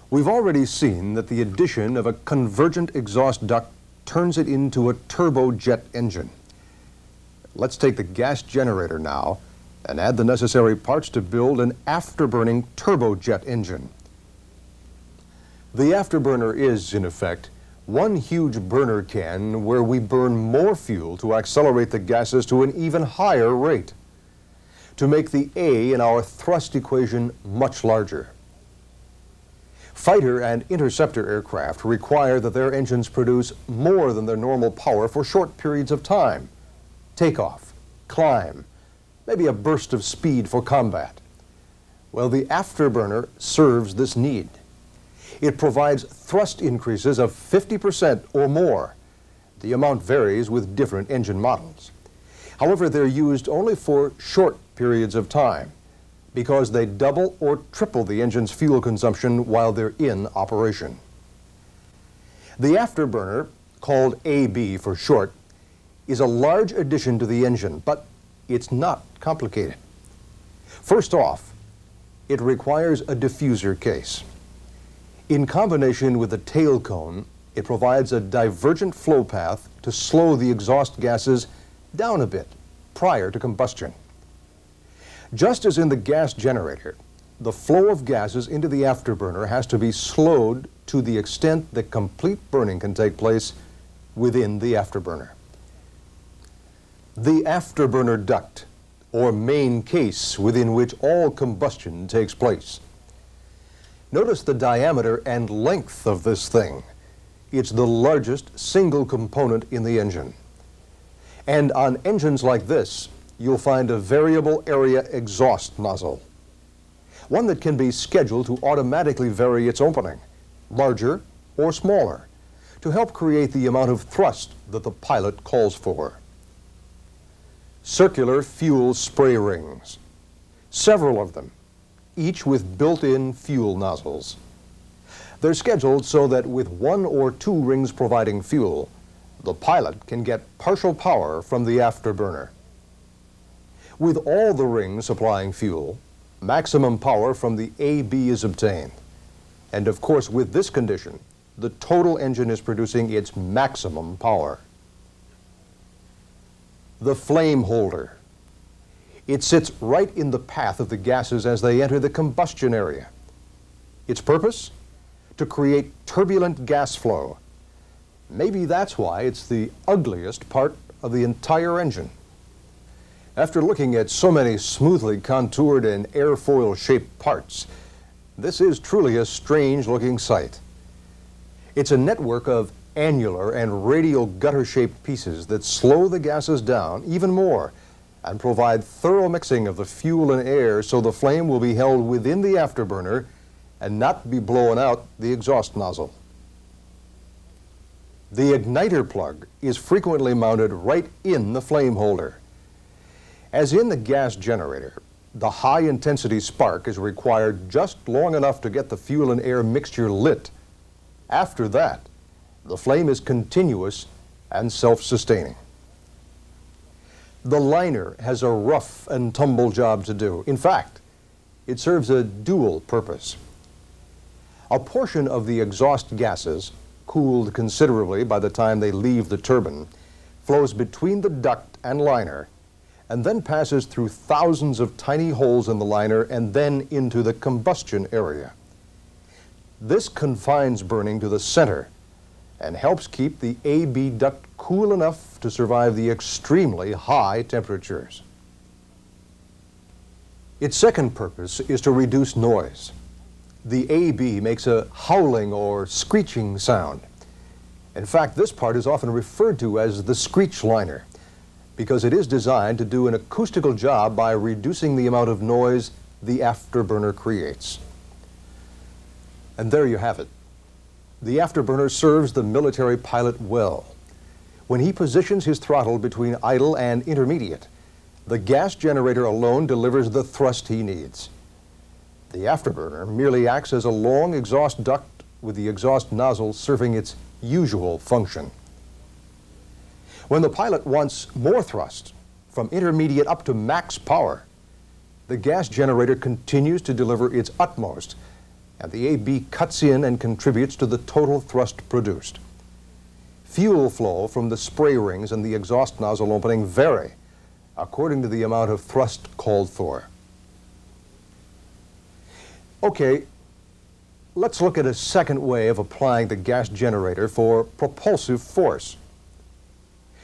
S1: We've already seen that the addition of a convergent exhaust duct turns it into a turbojet engine. Let's take the gas generator now and add the necessary parts to build an afterburning turbojet engine. The afterburner is, in effect, one huge burner can where we burn more fuel to accelerate the gases to an even higher rate, to make the A in our thrust equation much larger. Fighter and interceptor aircraft require that their engines produce more than their normal power for short periods of time. Takeoff, climb, maybe a burst of speed for combat. Well, the afterburner serves this need. It provides thrust increases of 50% or more. The amount varies with different engine models. However, they're used only for short periods of time, because they double or triple the engine's fuel consumption while they're in operation. The afterburner, called AB for short, is a large addition to the engine, but it's not complicated. First off, it requires a diffuser case. In combination with the tail cone, it provides a divergent flow path to slow the exhaust gases down a bit prior to combustion. Just as in the gas generator, the flow of gases into the afterburner has to be slowed to the extent that complete burning can take place within the afterburner. The afterburner duct, or main case within which all combustion takes place. Notice the diameter and length of this thing. It's the largest single component in the engine. And on engines like this, you'll find a variable area exhaust nozzle, one that can be scheduled to automatically vary its opening, larger or smaller, to help create the amount of thrust that the pilot calls for. Circular fuel spray rings, several of them, each with built-in fuel nozzles. They're scheduled so that with one or two rings providing fuel, the pilot can get partial power from the afterburner. With all the rings supplying fuel, maximum power from the AB is obtained. And of course, with this condition, the total engine is producing its maximum power. The flame holder. It sits right in the path of the gases as they enter the combustion area. Its purpose? To create turbulent gas flow. Maybe that's why it's the ugliest part of the entire engine. After looking at so many smoothly contoured and airfoil-shaped parts, this is truly a strange-looking sight. It's a network of annular and radial gutter-shaped pieces that slow the gases down even more and provide thorough mixing of the fuel and air so the flame will be held within the afterburner and not be blown out the exhaust nozzle. The igniter plug is frequently mounted right in the flame holder. As in the gas generator, the high-intensity spark is required just long enough to get the fuel and air mixture lit. After that, the flame is continuous and self-sustaining. The liner has a rough and tumble job to do. In fact, it serves a dual purpose. A portion of the exhaust gases, cooled considerably by the time they leave the turbine, flows between the duct and liner and then passes through thousands of tiny holes in the liner and then into the combustion area. This confines burning to the center and helps keep the AB duct cool enough to survive the extremely high temperatures. Its second purpose is to reduce noise. The AB makes a howling or screeching sound. In fact, this part is often referred to as the screech liner because it is designed to do an acoustical job by reducing the amount of noise the afterburner creates. And there you have it. The afterburner serves the military pilot well. When he positions his throttle between idle and intermediate, the gas generator alone delivers the thrust he needs. The afterburner merely acts as a long exhaust duct with the exhaust nozzle serving its usual function. When the pilot wants more thrust, from intermediate up to max power, the gas generator continues to deliver its utmost, and the AB cuts in and contributes to the total thrust produced. Fuel flow from the spray rings and the exhaust nozzle opening vary according to the amount of thrust called for. Okay, let's look at a second way of applying the gas generator for propulsive force.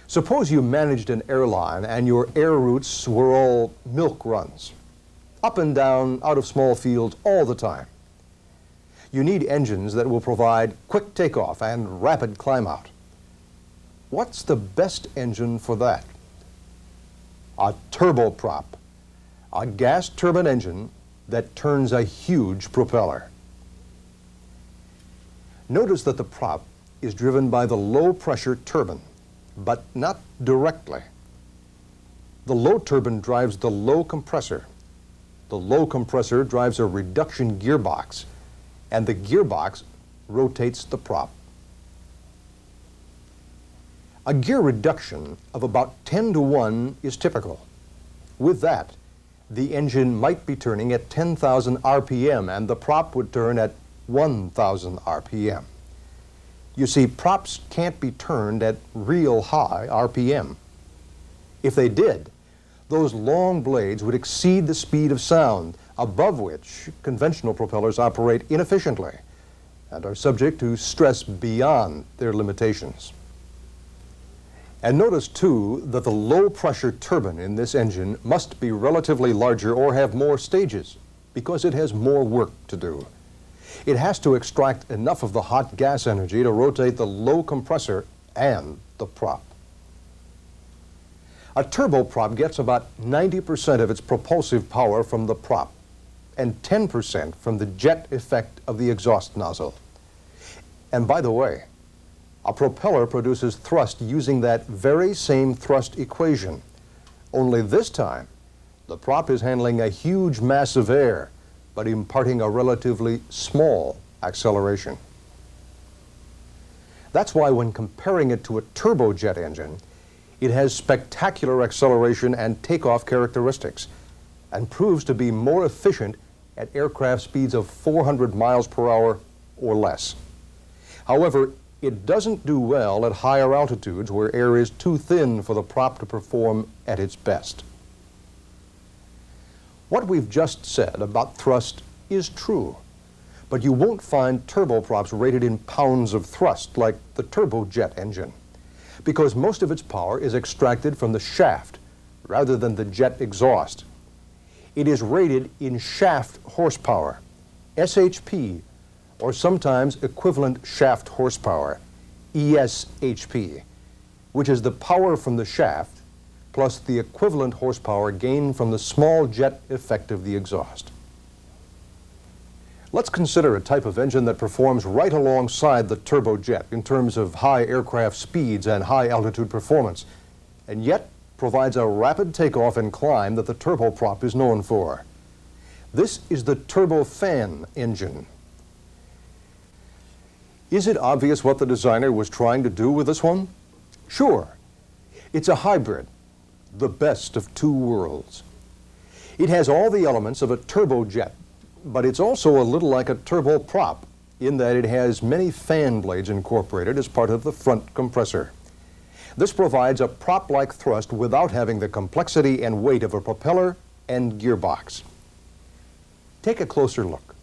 S1: Suppose you managed an airline and your air routes were all milk runs, up and down, out of small fields all the time. You need engines that will provide quick takeoff and rapid climb out. What's the best engine for that? A turboprop, a gas turbine engine that turns a huge propeller. Notice that the prop is driven by the low-pressure turbine, but not directly. The low turbine drives the low compressor. The low compressor drives a reduction gearbox, and the gearbox rotates the prop. A gear reduction of about 10 to 1 is typical. With that, the engine might be turning at 10,000 RPM and the prop would turn at 1,000 RPM. You see, props can't be turned at real high RPM. If they did, those long blades would exceed the speed of sound, above which conventional propellers operate inefficiently and are subject to stress beyond their limitations. And notice too that the low pressure turbine in this engine must be relatively larger or have more stages because it has more work to do. It has to extract enough of the hot gas energy to rotate the low compressor and the prop. A turboprop gets about 90% of its propulsive power from the prop and 10% from the jet effect of the exhaust nozzle. And by the way, a propeller produces thrust using that very same thrust equation, only this time the prop is handling a huge mass of air but imparting a relatively small acceleration. That's why when comparing it to a turbojet engine, it has spectacular acceleration and takeoff characteristics and proves to be more efficient at aircraft speeds of 400 miles per hour or less. However, it doesn't do well at higher altitudes where air is too thin for the prop to perform at its best. What we've just said about thrust is true, but you won't find turboprops rated in pounds of thrust like the turbojet engine, because most of its power is extracted from the shaft rather than the jet exhaust. It is rated in shaft horsepower, SHP, or sometimes equivalent shaft horsepower, ESHP, which is the power from the shaft plus the equivalent horsepower gained from the small jet effect of the exhaust. Let's consider a type of engine that performs right alongside the turbojet in terms of high aircraft speeds and high altitude performance, and yet provides a rapid takeoff and climb that the turboprop is known for. This is the turbofan engine. Is it obvious what the designer was trying to do with this one? Sure. It's a hybrid, the best of two worlds. It has all the elements of a turbojet, but it's also a little like a turboprop in that it has many fan blades incorporated as part of the front compressor. This provides a prop-like thrust without having the complexity and weight of a propeller and gearbox. Take a closer look.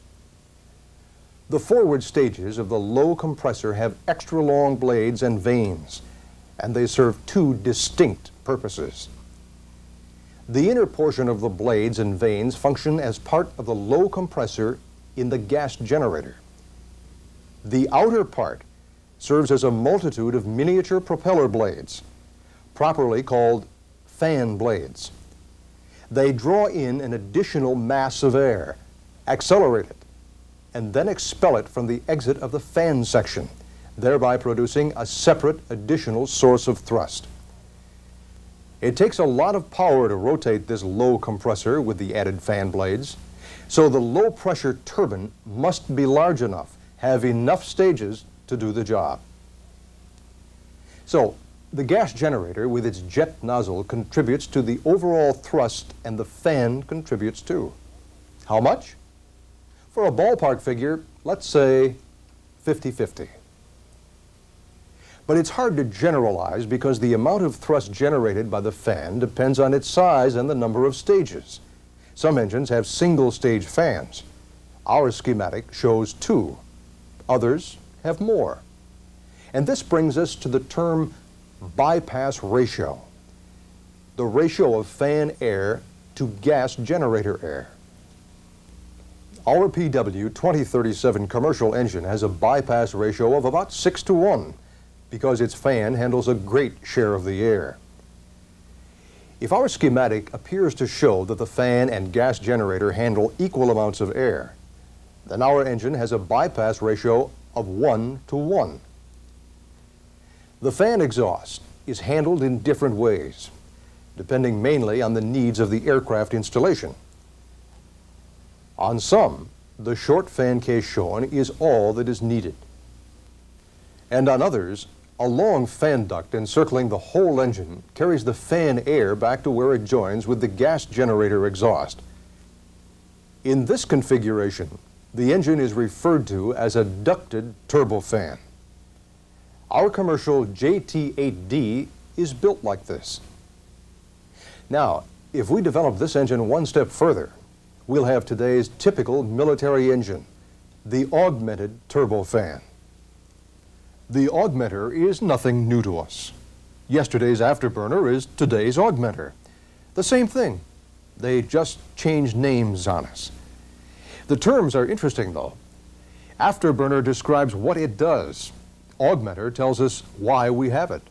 S1: The forward stages of the low compressor have extra long blades and vanes, and they serve two distinct purposes. The inner portion of the blades and vanes function as part of the low compressor in the gas generator. The outer part serves as a multitude of miniature propeller blades, properly called fan blades. They draw in an additional mass of air, accelerate it, and then expel it from the exit of the fan section, thereby producing a separate additional source of thrust. It takes a lot of power to rotate this low compressor with the added fan blades, so the low pressure turbine must be large enough, have enough stages to do the job. So, the gas generator with its jet nozzle contributes to the overall thrust and the fan contributes too. How much? For a ballpark figure, let's say 50-50. But it's hard to generalize because the amount of thrust generated by the fan depends on its size and the number of stages. Some engines have single-stage fans. Our schematic shows 2. Others have more. And this brings us to the term bypass ratio, the ratio of fan air to gas generator air. Our PW 2037 commercial engine has a bypass ratio of about 6-to-1 because its fan handles a great share of the air. If our schematic appears to show that the fan and gas generator handle equal amounts of air, then our engine has a bypass ratio of 1-to-1. The fan exhaust is handled in different ways, depending mainly on the needs of the aircraft installation. On some, the short fan case shown is all that is needed. And on others, a long fan duct encircling the whole engine carries the fan air back to where it joins with the gas generator exhaust. In this configuration, the engine is referred to as a ducted turbofan. Our commercial JT8D is built like this. Now, if we develop this engine one step further, we'll have today's typical military engine, the augmented turbofan. The augmenter is nothing new to us. Yesterday's afterburner is today's augmenter. The same thing. They just changed names on us. The terms are interesting, though. Afterburner describes what it does. Augmenter tells us why we have it.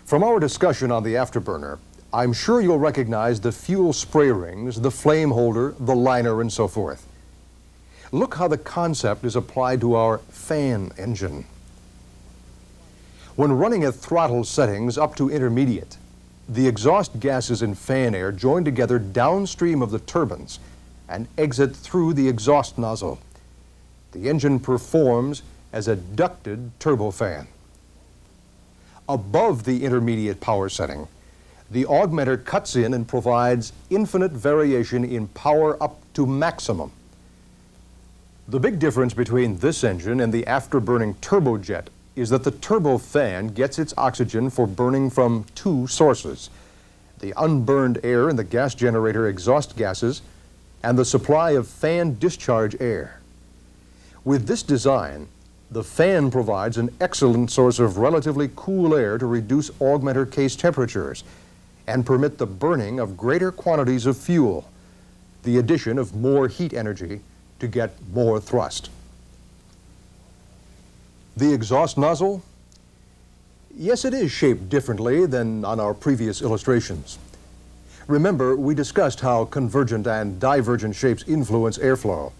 S1: From our discussion on the afterburner, I'm sure you'll recognize the fuel spray rings, the flame holder, the liner, and so forth. Look how the concept is applied to our fan engine. When running at throttle settings up to intermediate, the exhaust gases and fan air join together downstream of the turbines and exit through the exhaust nozzle. The engine performs as a ducted turbofan. Above the intermediate power setting, the augmenter cuts in and provides infinite variation in power up to maximum. The big difference between this engine and the afterburning turbojet is that the turbofan gets its oxygen for burning from two sources: the unburned air in the gas generator exhaust gases and the supply of fan discharge air. With this design, the fan provides an excellent source of relatively cool air to reduce augmenter case temperatures and permit the burning of greater quantities of fuel, the addition of more heat energy to get more thrust. The exhaust nozzle? Yes, it is shaped differently than on our previous illustrations. Remember, we discussed how convergent and divergent shapes influence airflow.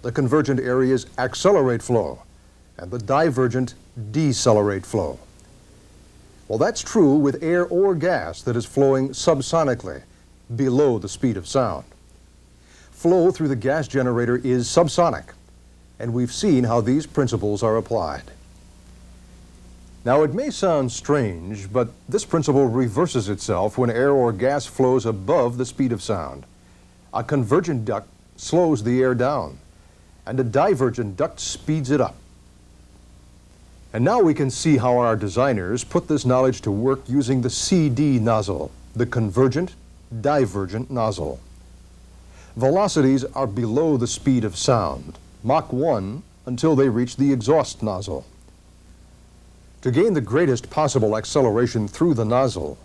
S1: The convergent areas accelerate flow, and the divergent decelerate flow. Well, that's true with air or gas that is flowing subsonically, below the speed of sound. Flow through the gas generator is subsonic, and we've seen how these principles are applied. Now, it may sound strange, but this principle reverses itself when air or gas flows above the speed of sound. A convergent duct slows the air down, and a divergent duct speeds it up. And now we can see how our designers put this knowledge to work using the CD nozzle, the convergent divergent nozzle. Velocities are below the speed of sound, Mach 1, until they reach the exhaust nozzle. To gain the greatest possible acceleration through the nozzle,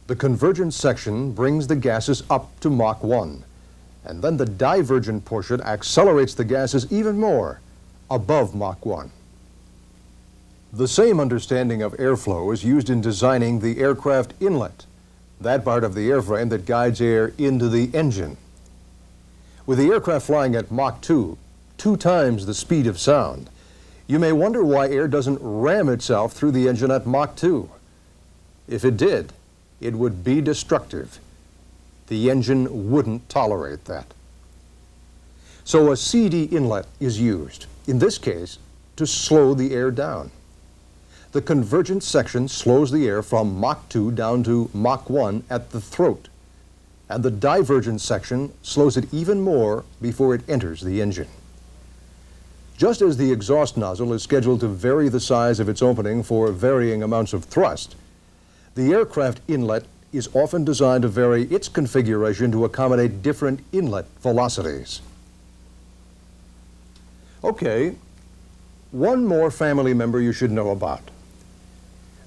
S1: the convergent section brings the gases up to Mach 1, and then the divergent portion accelerates the gases even more, above Mach 1. The same understanding of airflow is used in designing the aircraft inlet, that part of the airframe that guides air into the engine. With the aircraft flying at Mach 2, 2 times the speed of sound, you may wonder why air doesn't ram itself through the engine at Mach 2. If it did, it would be destructive. The engine wouldn't tolerate that. So a CD inlet is used, in this case, to slow the air down. The convergent section slows the air from Mach 2 down to Mach 1 at the throat, and the divergent section slows it even more before it enters the engine. Just as the exhaust nozzle is scheduled to vary the size of its opening for varying amounts of thrust, the aircraft inlet is often designed to vary its configuration to accommodate different inlet velocities. Okay, one more family member you should know about.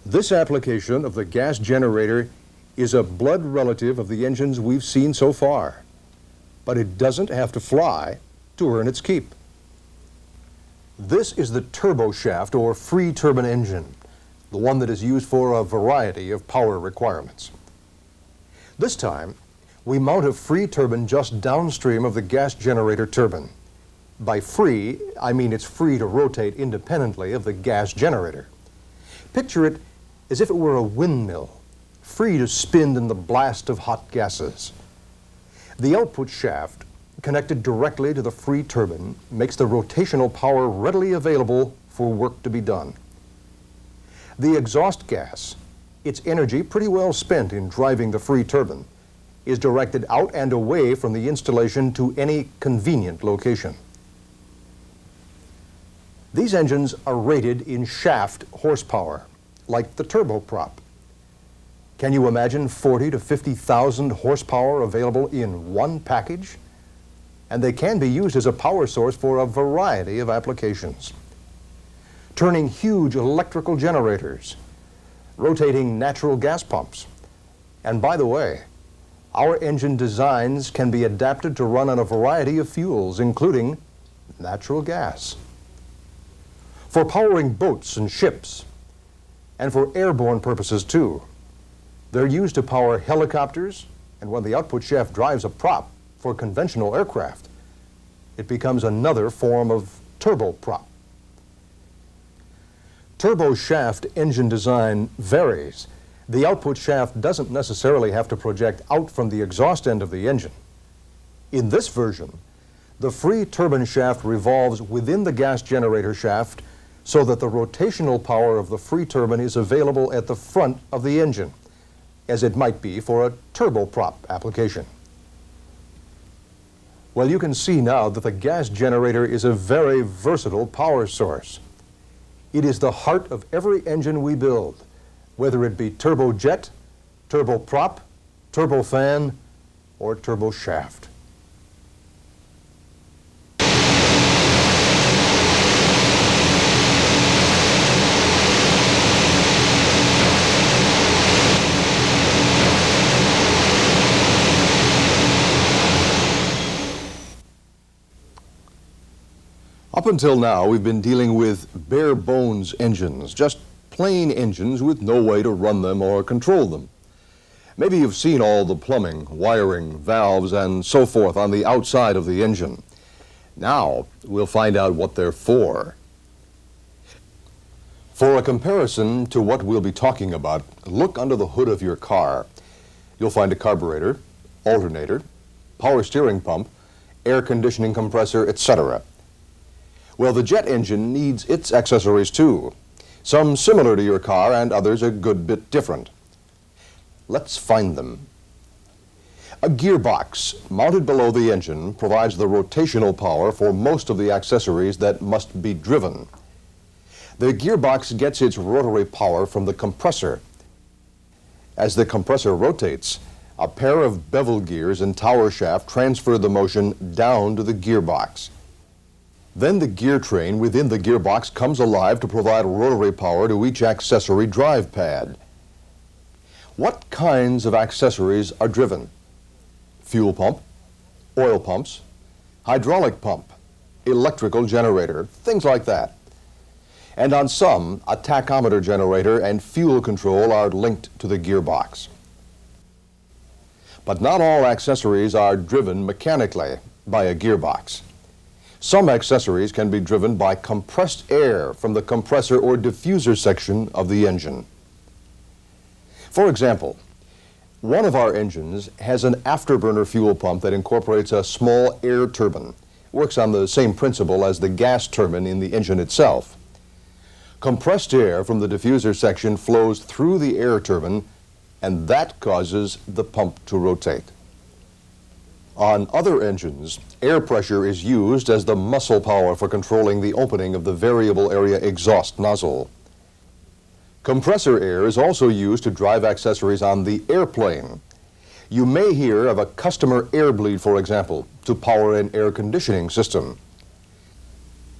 S1: This application of the gas generator is a blood relative of the engines we've seen so far, but it doesn't have to fly to earn its keep. This is the turboshaft or free turbine engine, the one that is used for a variety of power requirements. This time, we mount a free turbine just downstream of the gas generator turbine. By free, I mean it's free to rotate independently of the gas generator. Picture it as if it were a windmill, free to spin in the blast of hot gases. The output shaft, connected directly to the free turbine, makes the rotational power readily available for work to be done. The exhaust gas, its energy pretty well spent in driving the free turbine, is directed out and away from the installation to any convenient location. These engines are rated in shaft horsepower, like the turboprop. Can you imagine 40 to 50,000 horsepower available in one package? And they can be used as a power source for a variety of applications. Turning huge electrical generators, rotating natural gas pumps. And by the way, our engine designs can be adapted to run on a variety of fuels, including natural gas. For powering boats and ships, and for airborne purposes too. They're used to power helicopters, and when the output shaft drives a prop for conventional aircraft, it becomes another form of turboprop. Turbo shaft engine design varies. The output shaft doesn't necessarily have to project out from the exhaust end of the engine. In this version, the free turbine shaft revolves within the gas generator shaft so that the rotational power of the free turbine is available at the front of the engine, as it might be for a turboprop application. Well, you can see now that the gas generator is a very versatile power source. It is the heart of every engine we build, whether it be turbojet, turboprop, turbofan, or turboshaft. Up until now, we've been dealing with bare bones engines, just plain engines with no way to run them or control them. Maybe you've seen all the plumbing, wiring, valves, and so forth on the outside of the engine. Now, we'll find out what they're for. For a comparison to what we'll be talking about, look under the hood of your car. You'll find a carburetor, alternator, power steering pump, air conditioning compressor, etc. Well, the jet engine needs its accessories too, some similar to your car and others a good bit different. Let's find them. A gearbox mounted below the engine provides the rotational power for most of the accessories that must be driven. The gearbox gets its rotary power from the compressor. As the compressor rotates, a pair of bevel gears and tower shaft transfer the motion down to the gearbox. Then the gear train within the gearbox comes alive to provide rotary power to each accessory drive pad. What kinds of accessories are driven? Fuel pump, oil pumps, hydraulic pump, electrical generator, things like that. And on some, a tachometer generator and fuel control are linked to the gearbox. But not all accessories are driven mechanically by a gearbox. Some accessories can be driven by compressed air from the compressor or diffuser section of the engine. For example, one of our engines has an afterburner fuel pump that incorporates a small air turbine. Works on the same principle as the gas turbine in the engine itself. Compressed air from the diffuser section flows through the air turbine, and that causes the pump to rotate. On other engines, air pressure is used as the muscle power for controlling the opening of the variable area exhaust nozzle. Compressor air is also used to drive accessories on the airplane. You may hear of a customer air bleed, for example, to power an air conditioning system.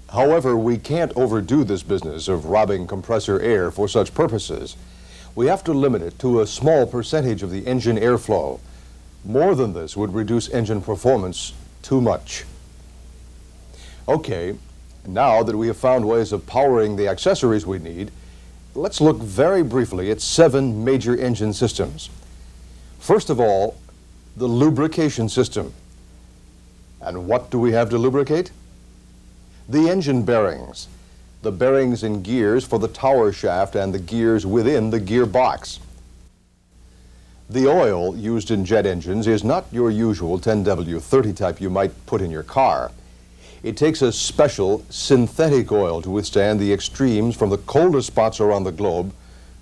S1: However, we can't overdo this business of robbing compressor air for such purposes. We have to limit it to a small percentage of the engine airflow. More than this would reduce engine performance too much. Okay, now that we have found ways of powering the accessories we need, let's look very briefly at 7 major engine systems. First of all, the lubrication system. And what do we have to lubricate? The engine bearings, the bearings and gears for the tower shaft and the gears within the gearbox. The oil used in jet engines is not your usual 10W30 type you might put in your car. It takes a special synthetic oil to withstand the extremes from the coldest spots around the globe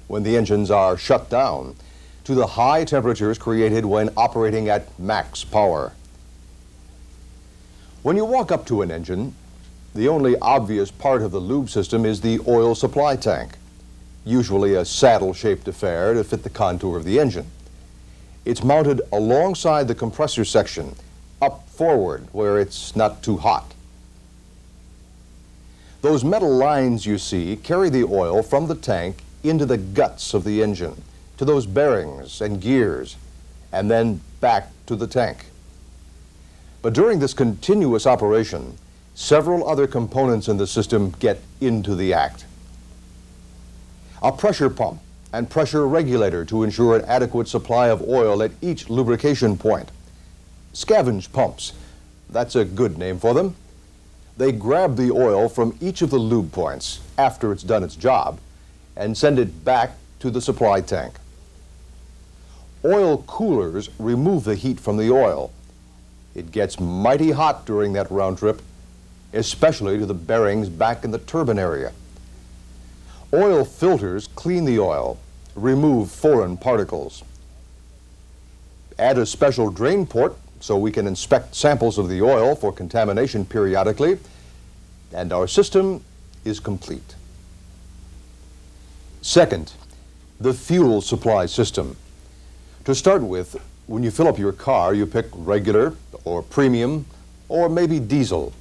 S1: when the engines are shut down to the high temperatures created when operating at max power. When you walk up to an engine, the only obvious part of the lube system is the oil supply tank, usually a saddle-shaped affair to fit the contour of the engine. It's mounted alongside the compressor section, up forward where it's not too hot. Those metal lines you see carry the oil from the tank into the guts of the engine, to those bearings and gears, and then back to the tank. But during this continuous operation, several other components in the system get into the act. A pressure pump and pressure regulator to ensure an adequate supply of oil at each lubrication point. Scavenge pumps, that's a good name for them. They grab the oil from each of the lube points after it's done its job and send it back to the supply tank. Oil coolers remove the heat from the oil. It gets mighty hot during that round trip, especially to the bearings back in the turbine area. Oil filters clean the oil, remove foreign particles. Add a special drain port so we can inspect samples of the oil for contamination periodically, and our system is complete. Second, the fuel supply system. To start with, when you fill up your car, you pick regular or premium or maybe diesel.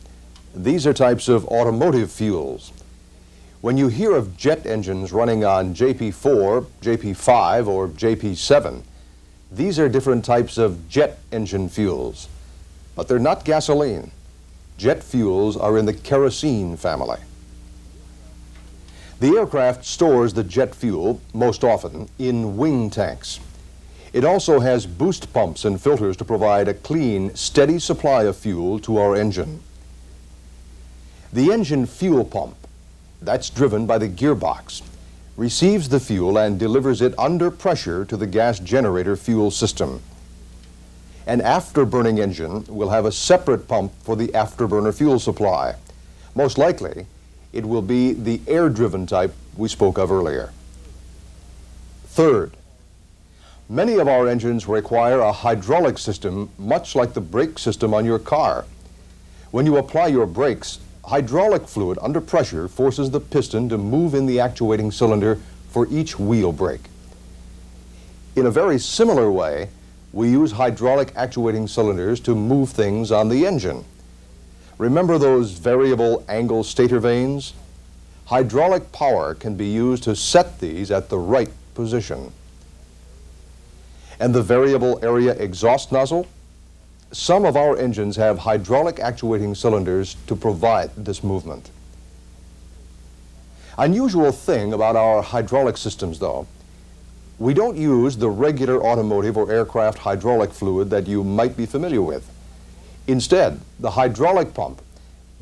S1: These are types of automotive fuels. When you hear of jet engines running on JP4, JP5, or JP7, these are different types of jet engine fuels, but they're not gasoline. Jet fuels are in the kerosene family. The aircraft stores the jet fuel, most often, in wing tanks. It also has boost pumps and filters to provide a clean, steady supply of fuel to our engine. The engine fuel pump, that's driven by the gearbox, receives the fuel and delivers it under pressure to the gas generator fuel system. An afterburning engine will have a separate pump for the afterburner fuel supply. Most likely, it will be the air-driven type we spoke of earlier. Third, many of our engines require a hydraulic system much like the brake system on your car. When you apply your brakes, hydraulic fluid under pressure forces the piston to move in the actuating cylinder for each wheel brake. In a very similar way, we use hydraulic actuating cylinders to move things on the engine. Remember those variable angle stator vanes? Hydraulic power can be used to set these at the right position. And the variable area exhaust nozzle? Some of our engines have hydraulic actuating cylinders to provide this movement. Unusual thing about our hydraulic systems, though, we don't use the regular automotive or aircraft hydraulic fluid that you might be familiar with. Instead, the hydraulic pump,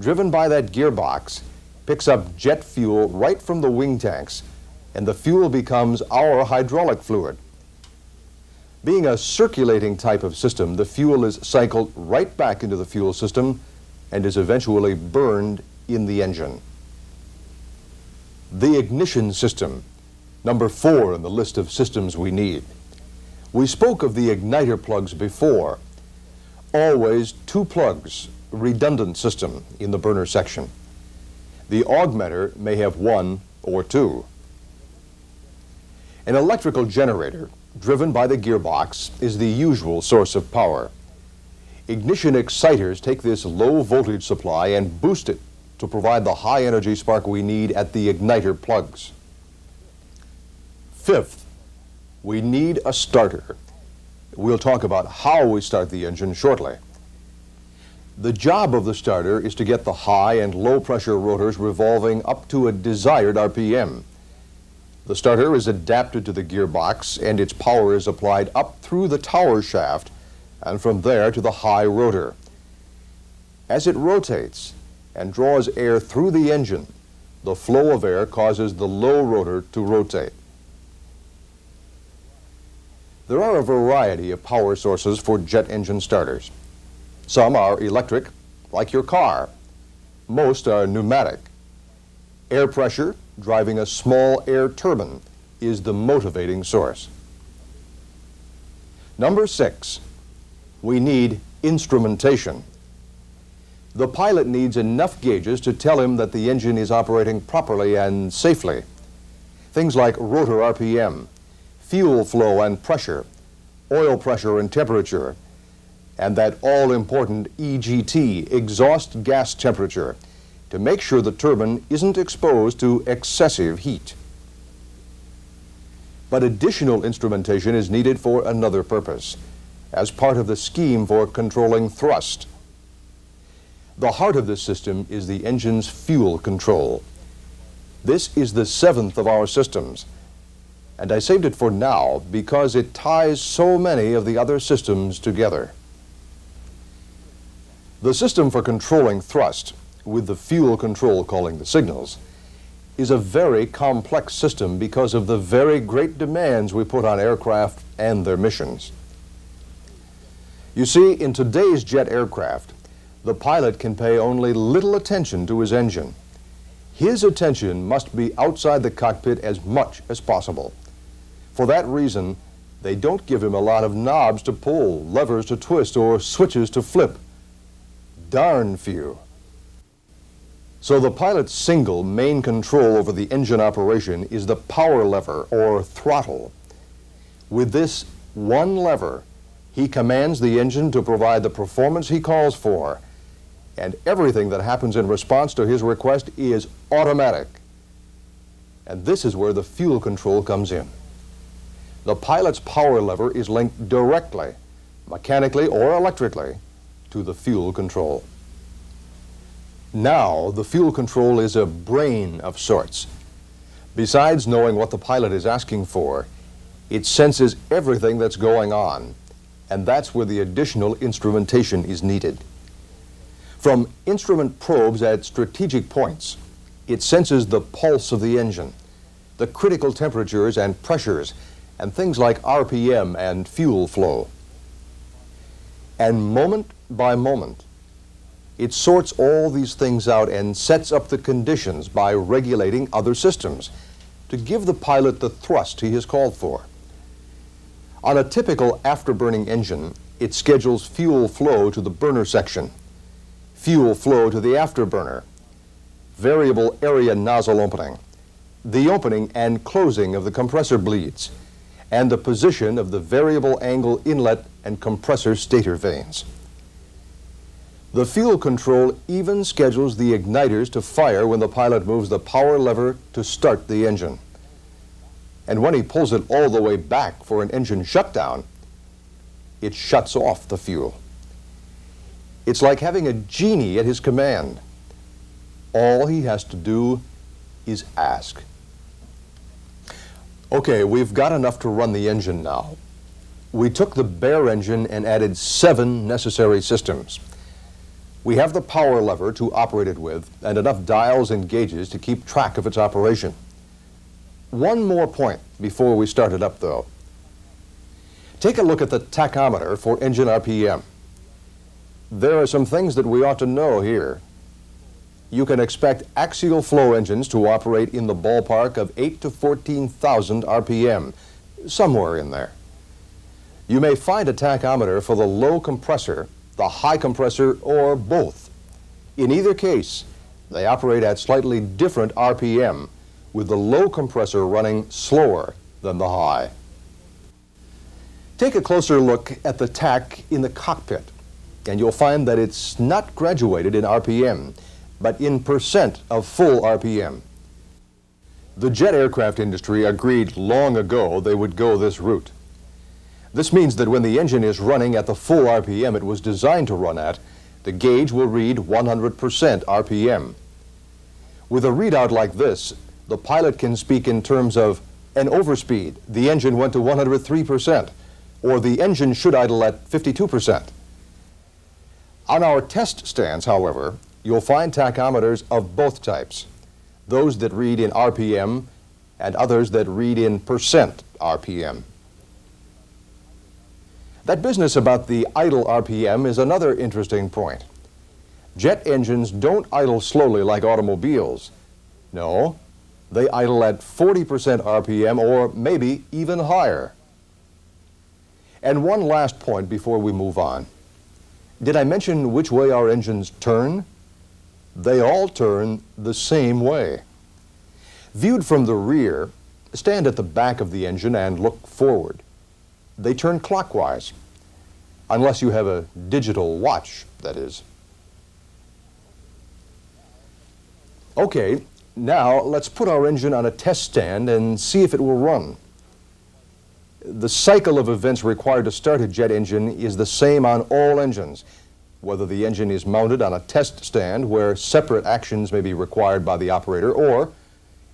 S1: driven by that gearbox, picks up jet fuel right from the wing tanks, and the fuel becomes our hydraulic fluid. Being a circulating type of system, the fuel is cycled right back into the fuel system and is eventually burned in the engine. The ignition system, number 4 in the list of systems we need. We spoke of the igniter plugs before. Always 2 plugs, redundant system in the burner section. The augmenter may have 1 or 2. An electrical generator, driven by the gearbox, is the usual source of power. Ignition exciters take this low voltage supply and boost it to provide the high energy spark we need at the igniter plugs. Fifth, we need a starter. We'll talk about how we start the engine shortly. The job of the starter is to get the high and low pressure rotors revolving up to a desired RPM. The starter is adapted to the gearbox and its power is applied up through the tower shaft and from there to the high rotor. As it rotates and draws air through the engine, the flow of air causes the low rotor to rotate. There are a variety of power sources for jet engine starters. Some are electric, like your car. Most are pneumatic. Air pressure, driving a small air turbine, is the motivating source. Number 6, we need instrumentation. The pilot needs enough gauges to tell him that the engine is operating properly and safely. Things like rotor RPM, fuel flow and pressure, oil pressure and temperature, and that all-important EGT, exhaust gas temperature, to make sure the turbine isn't exposed to excessive heat. But additional instrumentation is needed for another purpose, as part of the scheme for controlling thrust. The heart of this system is the engine's fuel control. This is the seventh of our systems, and I saved it for now because it ties so many of the other systems together. The system for controlling thrust, with the fuel control calling the signals, is a very complex system because of the very great demands we put on aircraft and their missions. You see, in today's jet aircraft, the pilot can pay only little attention to his engine. His attention must be outside the cockpit as much as possible. For that reason, they don't give him a lot of knobs to pull, levers to twist, or switches to flip. Darn few. So the pilot's single main control over the engine operation is the power lever, or throttle. With this one lever, he commands the engine to provide the performance he calls for, and everything that happens in response to his request is automatic. And this is where the fuel control comes in. The pilot's power lever is linked directly, mechanically or electrically, to the fuel control. Now, the fuel control is a brain of sorts. Besides knowing what the pilot is asking for, it senses everything that's going on, and that's where the additional instrumentation is needed. From instrument probes at strategic points, it senses the pulse of the engine, the critical temperatures and pressures, and things like RPM and fuel flow. And moment by moment, it sorts all these things out and sets up the conditions by regulating other systems to give the pilot the thrust he has called for. On a typical afterburning engine, it schedules fuel flow to the burner section, fuel flow to the afterburner, variable area nozzle opening, the opening and closing of the compressor bleeds, and the position of the variable angle inlet and compressor stator vanes. The fuel control even schedules the igniters to fire when the pilot moves the power lever to start the engine. And when he pulls it all the way back for an engine shutdown, it shuts off the fuel. It's like having a genie at his command. All he has to do is ask. Okay, we've got enough to run the engine now. We took the bare engine and added 7 necessary systems. We have the power lever to operate it with and enough dials and gauges to keep track of its operation. One more point before we start it up, though. Take a look at the tachometer for engine RPM. There are some things that we ought to know here. You can expect axial flow engines to operate in the ballpark of 8 to 14,000 RPM, somewhere in there. You may find a tachometer for the low compressor, the high compressor, or both. In either case, they operate at slightly different RPM, with the low compressor running slower than the high. Take a closer look at the tach in the cockpit, and you'll find that it's not graduated in RPM, but in percent of full RPM. The jet aircraft industry agreed long ago they would go this route. This means that when the engine is running at the full RPM it was designed to run at, the gauge will read 100% RPM. With a readout like this, the pilot can speak in terms of an overspeed, the engine went to 103%, or the engine should idle at 52%. On our test stands, however, you'll find tachometers of both types, those that read in RPM and others that read in percent RPM. That business about the idle RPM is another interesting point. Jet engines don't idle slowly like automobiles. No, they idle at 40% RPM or maybe even higher. And one last point before we move on. Did I mention which way our engines turn? They all turn the same way. Viewed from the rear, stand at the back of the engine and look forward. They turn clockwise, unless you have a digital watch, that is. Okay, now let's put our engine on a test stand and see if it will run. The cycle of events required to start a jet engine is the same on all engines, whether the engine is mounted on a test stand where separate actions may be required by the operator, or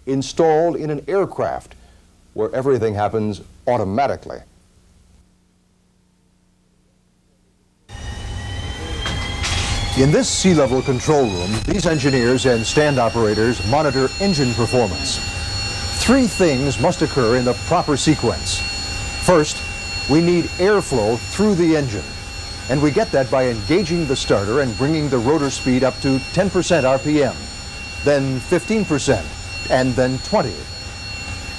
S1: installed in an aircraft where everything happens automatically. In this sea-level control room, these engineers and stand operators monitor engine performance. Three things must occur in the proper sequence. First, we need airflow through the engine, and we get that by engaging the starter and bringing the rotor speed up to 10% RPM, then 15%, and then 20.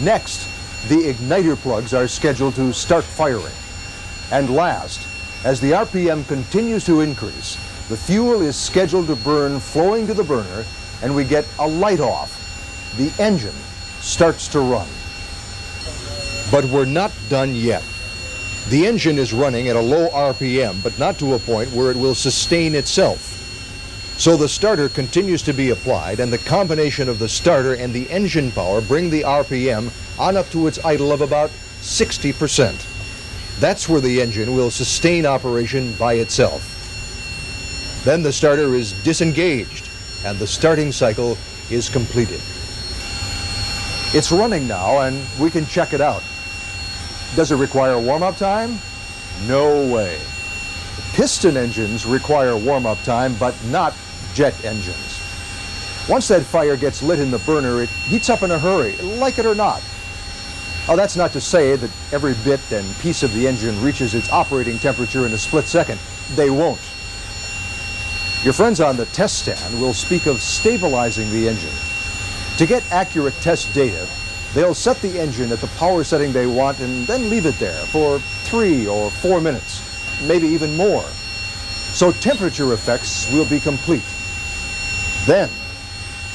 S1: Next, the igniter plugs are scheduled to start firing. And last, as the RPM continues to increase, the fuel is scheduled to burn flowing to the burner, and we get a light off. The engine starts to run. But we're not done yet. The engine is running at a low RPM, but not to a point where it will sustain itself. So the starter continues to be applied, and the combination of the starter and the engine power bring the RPM on up to its idle of about 60%. That's where the engine will sustain operation by itself. Then the starter is disengaged, and the starting cycle is completed. It's running now, and we can check it out. Does it require warm-up time? No way. Piston engines require warm-up time, but not jet engines. Once that fire gets lit in the burner, it heats up in a hurry, like it or not. Oh, that's not to say that every bit and piece of the engine reaches its operating temperature in a split second. They won't. Your friends on the test stand will speak of stabilizing the engine. To get accurate test data, they'll set the engine at the power setting they want and then leave it there for 3 or 4 minutes, maybe even more. So temperature effects will be complete. Then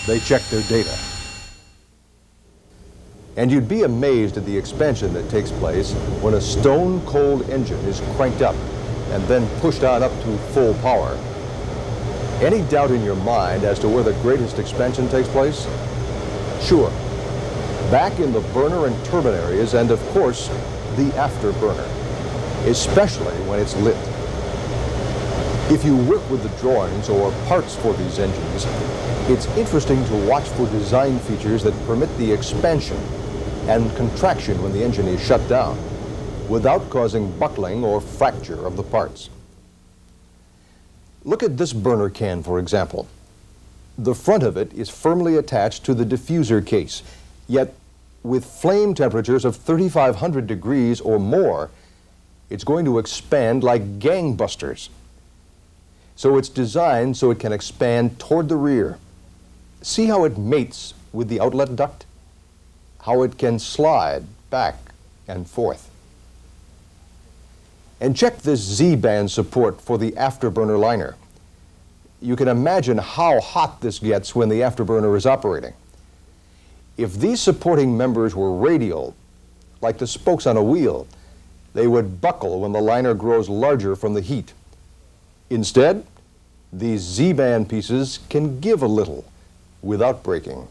S1: they check their data. And you'd be amazed at the expansion that takes place when a stone-cold engine is cranked up and then pushed on up to full power. Any doubt in your mind as to where the greatest expansion takes place? Sure. Back in the burner and turbine areas, and of course, the afterburner, especially when it's lit. If you work with the drawings or parts for these engines, it's interesting to watch for design features that permit the expansion and contraction when the engine is shut down, without causing buckling or fracture of the parts. Look at this burner can, for example. The front of it is firmly attached to the diffuser case, yet with flame temperatures of 3,500 degrees or more, it's going to expand like gangbusters. So it's designed so it can expand toward the rear. See how it mates with the outlet duct? How it can slide back and forth. And check this Z-band support for the afterburner liner. You can imagine how hot this gets when the afterburner is operating. If these supporting members were radial, like the spokes on a wheel, they would buckle when the liner grows larger from the heat. Instead, these Z-band pieces can give a little without breaking.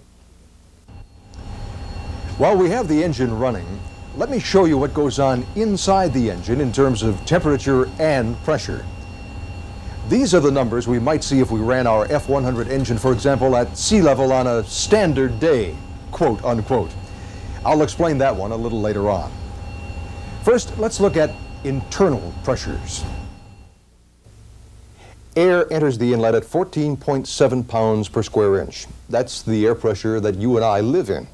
S1: While we have the engine running, let me show you what goes on inside the engine in terms of temperature and pressure. These are the numbers we might see if we ran our F100 engine, for example, at sea level on a standard day, quote unquote. I'll explain that one a little later on. First, let's look at internal pressures. Air enters the inlet at 14.7 pounds per square inch. That's the air pressure that you and I live in.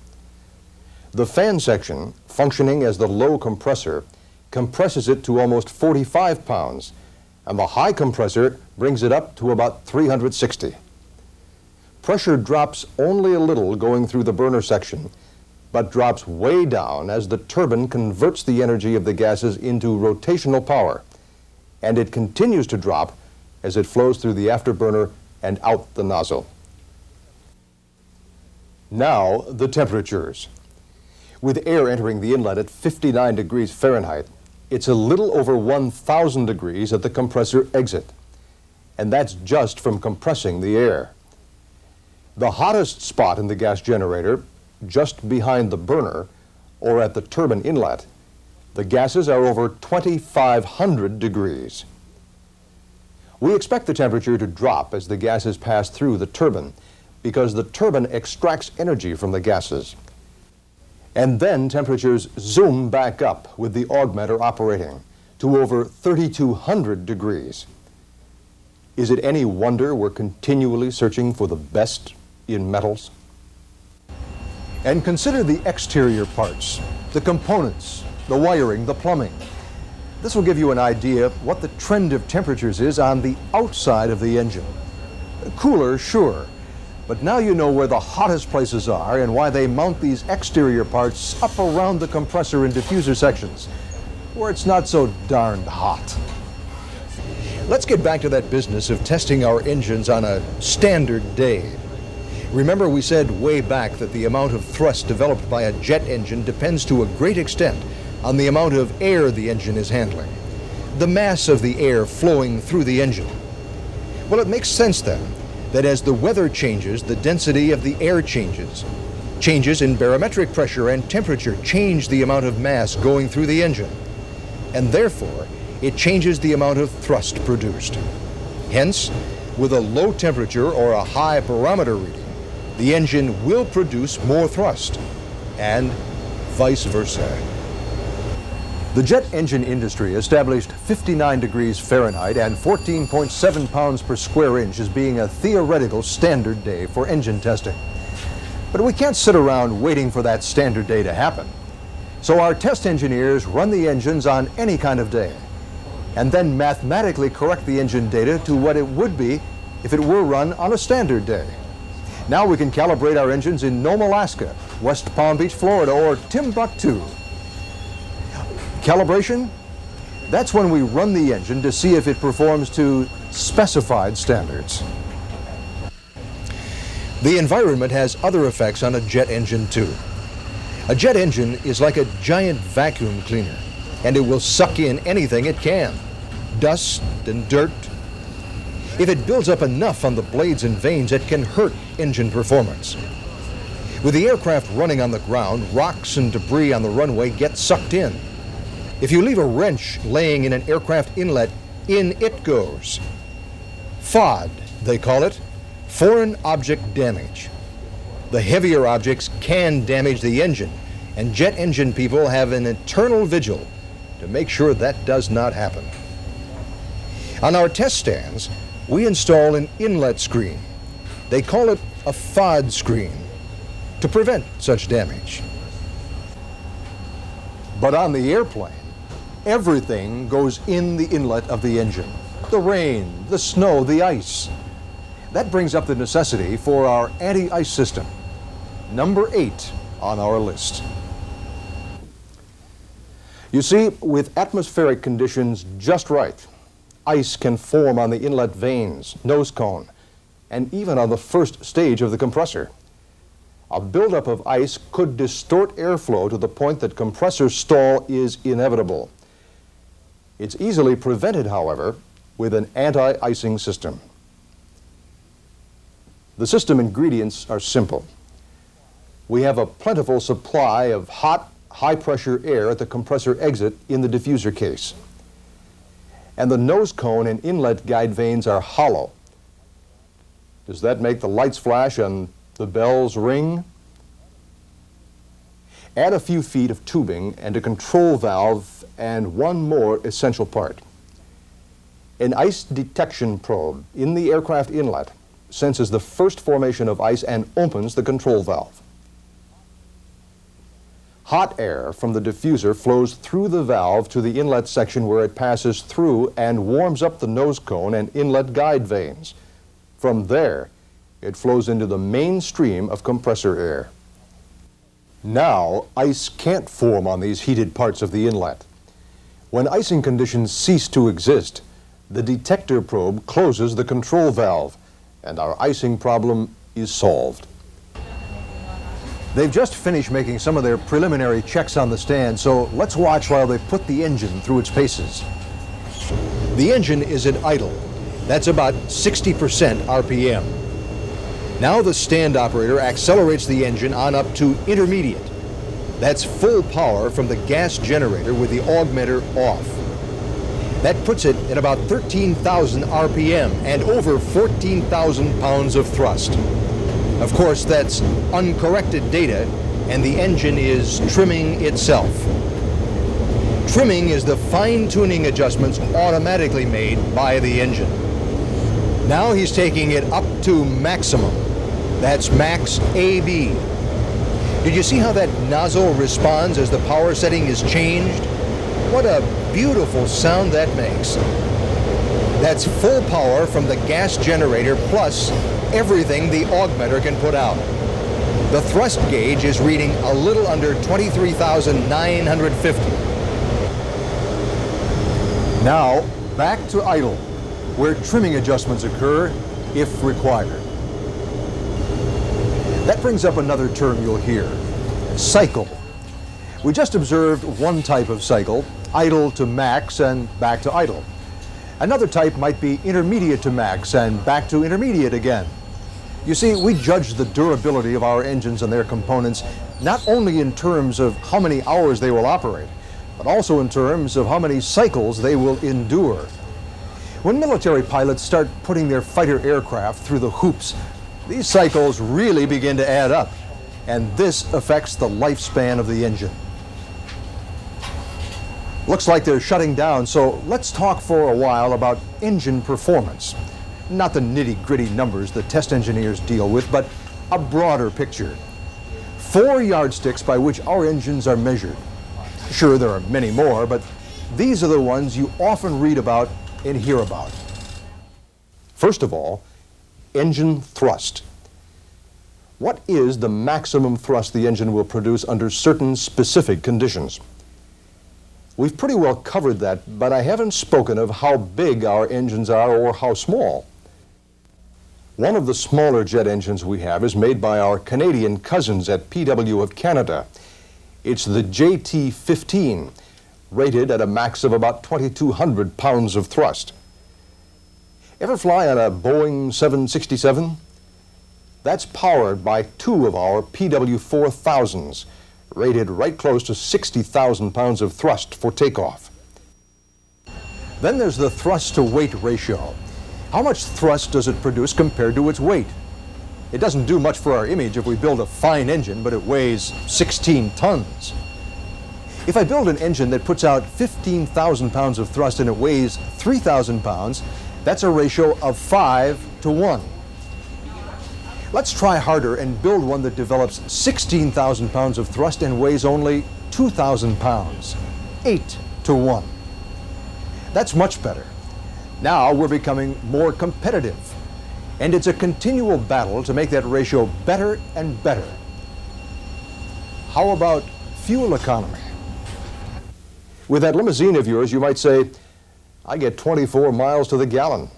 S1: The fan section, functioning as the low compressor, compresses it to almost 45 pounds, and the high compressor brings it up to about 360. Pressure drops only a little going through the burner section, but drops way down as the turbine converts the energy of the gases into rotational power, and it continues to drop as it flows through the afterburner and out the nozzle. Now, the temperatures. With air entering the inlet at 59 degrees Fahrenheit, it's a little over 1,000 degrees at the compressor exit, and that's just from compressing the air. The hottest spot in the gas generator, just behind the burner, or at the turbine inlet, The gases are over 2,500 degrees. We expect the temperature to drop as the gases pass through the turbine because the turbine extracts energy from the gases. And then temperatures zoom back up with the augmenter operating to over 3,200 degrees. Is it any wonder we're continually searching for the best in metals? And consider the exterior parts, the components, the wiring, the plumbing. This will give you an idea of what the trend of temperatures is on the outside of the engine. Cooler, sure, but now you know where the hottest places are and why they mount these exterior parts up around the compressor and diffuser sections, where it's not so darned hot. Let's get back to that business of testing our engines on a standard day. Remember, we said way back that the amount of thrust developed by a jet engine depends to a great extent on the amount of air the engine is handling, the mass of the air flowing through the engine. Well, it makes sense then that as the weather changes, the density of the air changes. Changes in barometric pressure and temperature change the amount of mass going through the engine, and therefore it changes the amount of thrust produced. Hence, with a low temperature or a high barometer reading, the engine will produce more thrust, and vice versa. The jet engine industry established 59 degrees Fahrenheit and 14.7 pounds per square inch as being a theoretical standard day for engine testing. But we can't sit around waiting for that standard day to happen. So our test engineers run the engines on any kind of day, and then mathematically correct the engine data to what it would be if it were run on a standard day. Now we can calibrate our engines in Nome, Alaska, West Palm Beach, Florida, or Timbuktu. Calibration? That's when we run the engine to see if it performs to specified standards. The environment has other effects on a jet engine too. A jet engine is like a giant vacuum cleaner, and it will suck in anything it can. Dust and dirt. If it builds up enough on the blades and vanes, it can hurt engine performance. With the aircraft running on the ground, rocks and debris on the runway get sucked in. If you leave a wrench laying in an aircraft inlet, in it goes. FOD, they call it, foreign object damage. The heavier objects can damage the engine, and jet engine people have an eternal vigil to make sure that does not happen. On our test stands, we install an inlet screen. They call it a FOD screen to prevent such damage. But on the airplane, everything goes in the inlet of the engine. The rain, the snow, the ice. That brings up the necessity for our anti-ice system, number 8 on our list. You see, with atmospheric conditions just right, ice can form on the inlet vanes, nose cone, and even on the first stage of the compressor. A buildup of ice could distort airflow to the point that compressor stall is inevitable. It's easily prevented, however, with an anti-icing system. The system ingredients are simple. We have a plentiful supply of hot, high-pressure air at the compressor exit in the diffuser case. And the nose cone and inlet guide vanes are hollow. Does that make the lights flash and the bells ring? Add a few feet of tubing and a control valve and one more essential part. An ice detection probe in the aircraft inlet senses the first formation of ice and opens the control valve. Hot air from the diffuser flows through the valve to the inlet section where it passes through and warms up the nose cone and inlet guide vanes. From there, it flows into the main stream of compressor air. Now, ice can't form on these heated parts of the inlet. When icing conditions cease to exist, the detector probe closes the control valve, and our icing problem is solved. They've just finished making some of their preliminary checks on the stand, so let's watch while they put the engine through its paces. The engine is at idle. That's about 60% RPM. Now the stand operator accelerates the engine on up to intermediate. That's full power from the gas generator with the augmenter off. That puts it at about 13,000 RPM and over 14,000 pounds of thrust. Of course, that's uncorrected data, and the engine is trimming itself. Trimming is the fine-tuning adjustments automatically made by the engine. Now he's taking it up to maximum. That's max AB. Did you see how that nozzle responds as the power setting is changed? What a beautiful sound that makes. That's full power from the gas generator plus everything the augmenter can put out. The thrust gauge is reading a little under 23,950. Now, back to idle, where trimming adjustments occur if required. That brings up another term you'll hear, cycle. We just observed one type of cycle, idle to max and back to idle. Another type might be intermediate to max and back to intermediate again. You see, we judge the durability of our engines and their components not only in terms of how many hours they will operate, but also in terms of how many cycles they will endure. When military pilots start putting their fighter aircraft through the hoops, these cycles really begin to add up, and this affects the lifespan of the engine. Looks like they're shutting down, so let's talk for a while about engine performance. Not the nitty-gritty numbers the test engineers deal with, but a broader picture. 4 yardsticks by which our engines are measured. Sure, there are many more, but these are the ones you often read about and hear about. First of all, engine thrust. What is the maximum thrust the engine will produce under certain specific conditions? We've pretty well covered that, but I haven't spoken of how big our engines are or how small. One of the smaller jet engines we have is made by our Canadian cousins at PW of Canada. It's the JT-15, rated at a max of about 2,200 pounds of thrust. Ever fly on a Boeing 767? That's powered by 2 of our PW4000s, rated right close to 60,000 pounds of thrust for takeoff. Then there's the thrust-to-weight ratio. How much thrust does it produce compared to its weight? It doesn't do much for our image if we build a fine engine, but it weighs 16 tons. If I build an engine that puts out 15,000 pounds of thrust and it weighs 3,000 pounds, that's a ratio of 5 to 1. Let's try harder and build one that develops 16,000 pounds of thrust and weighs only 2,000 pounds. 8 to 1. That's much better. Now we're becoming more competitive. And it's a continual battle to make that ratio better and better. How about fuel economy? With that limousine of yours, you might say, I get 24 miles to the gallon.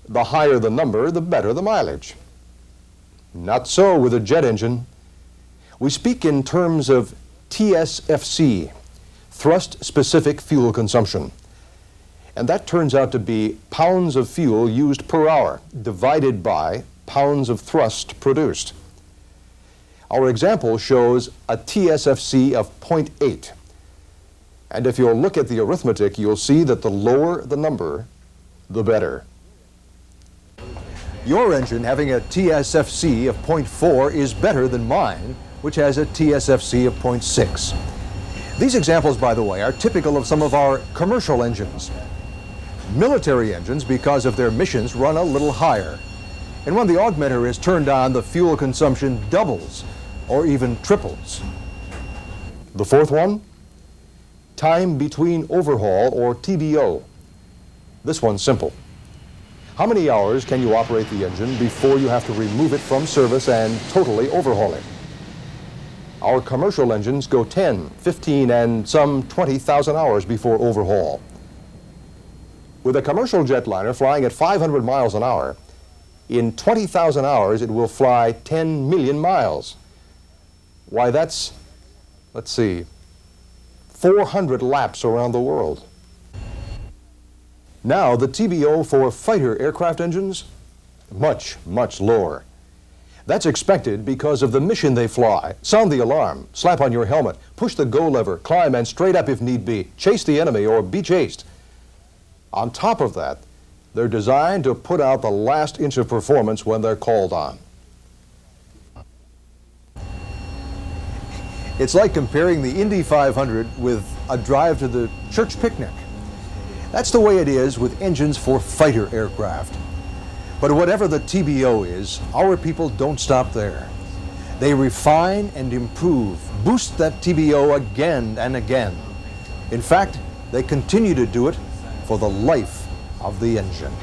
S1: The higher the number, the better the mileage. Not so with a jet engine. We speak in terms of TSFC, thrust-specific fuel consumption. And that turns out to be pounds of fuel used per hour divided by pounds of thrust produced. Our example shows a TSFC of 0.8. And if you'll look at the arithmetic, you'll see that the lower the number, the better. Your engine having a TSFC of 0.4 is better than mine, which has a TSFC of 0.6. These examples, by the way, are typical of some of our commercial engines. Military engines, because of their missions, run a little higher. And when the augmenter is turned on, the fuel consumption doubles or even triples. The fourth one, time between overhaul, or TBO. This one's simple. How many hours can you operate the engine before you have to remove it from service and totally overhaul it? Our commercial engines go 10, 15, and some 20,000 hours before overhaul. With a commercial jetliner flying at 500 miles an hour, in 20,000 hours it will fly 10 million miles. Why, that's, let's see, 400 laps around the world. Now, the TBO for fighter aircraft engines, much, much lower. That's expected because of the mission they fly. Sound the alarm, slap on your helmet, push the go lever, climb and straight up if need be, chase the enemy or be chased. On top of that, they're designed to put out the last inch of performance when they're called on. It's like comparing the Indy 500 with a drive to the church picnic. That's the way it is with engines for fighter aircraft. But whatever the TBO is, our people don't stop there. They refine and improve, boost that TBO again and again. In fact, they continue to do it for the life of the engine.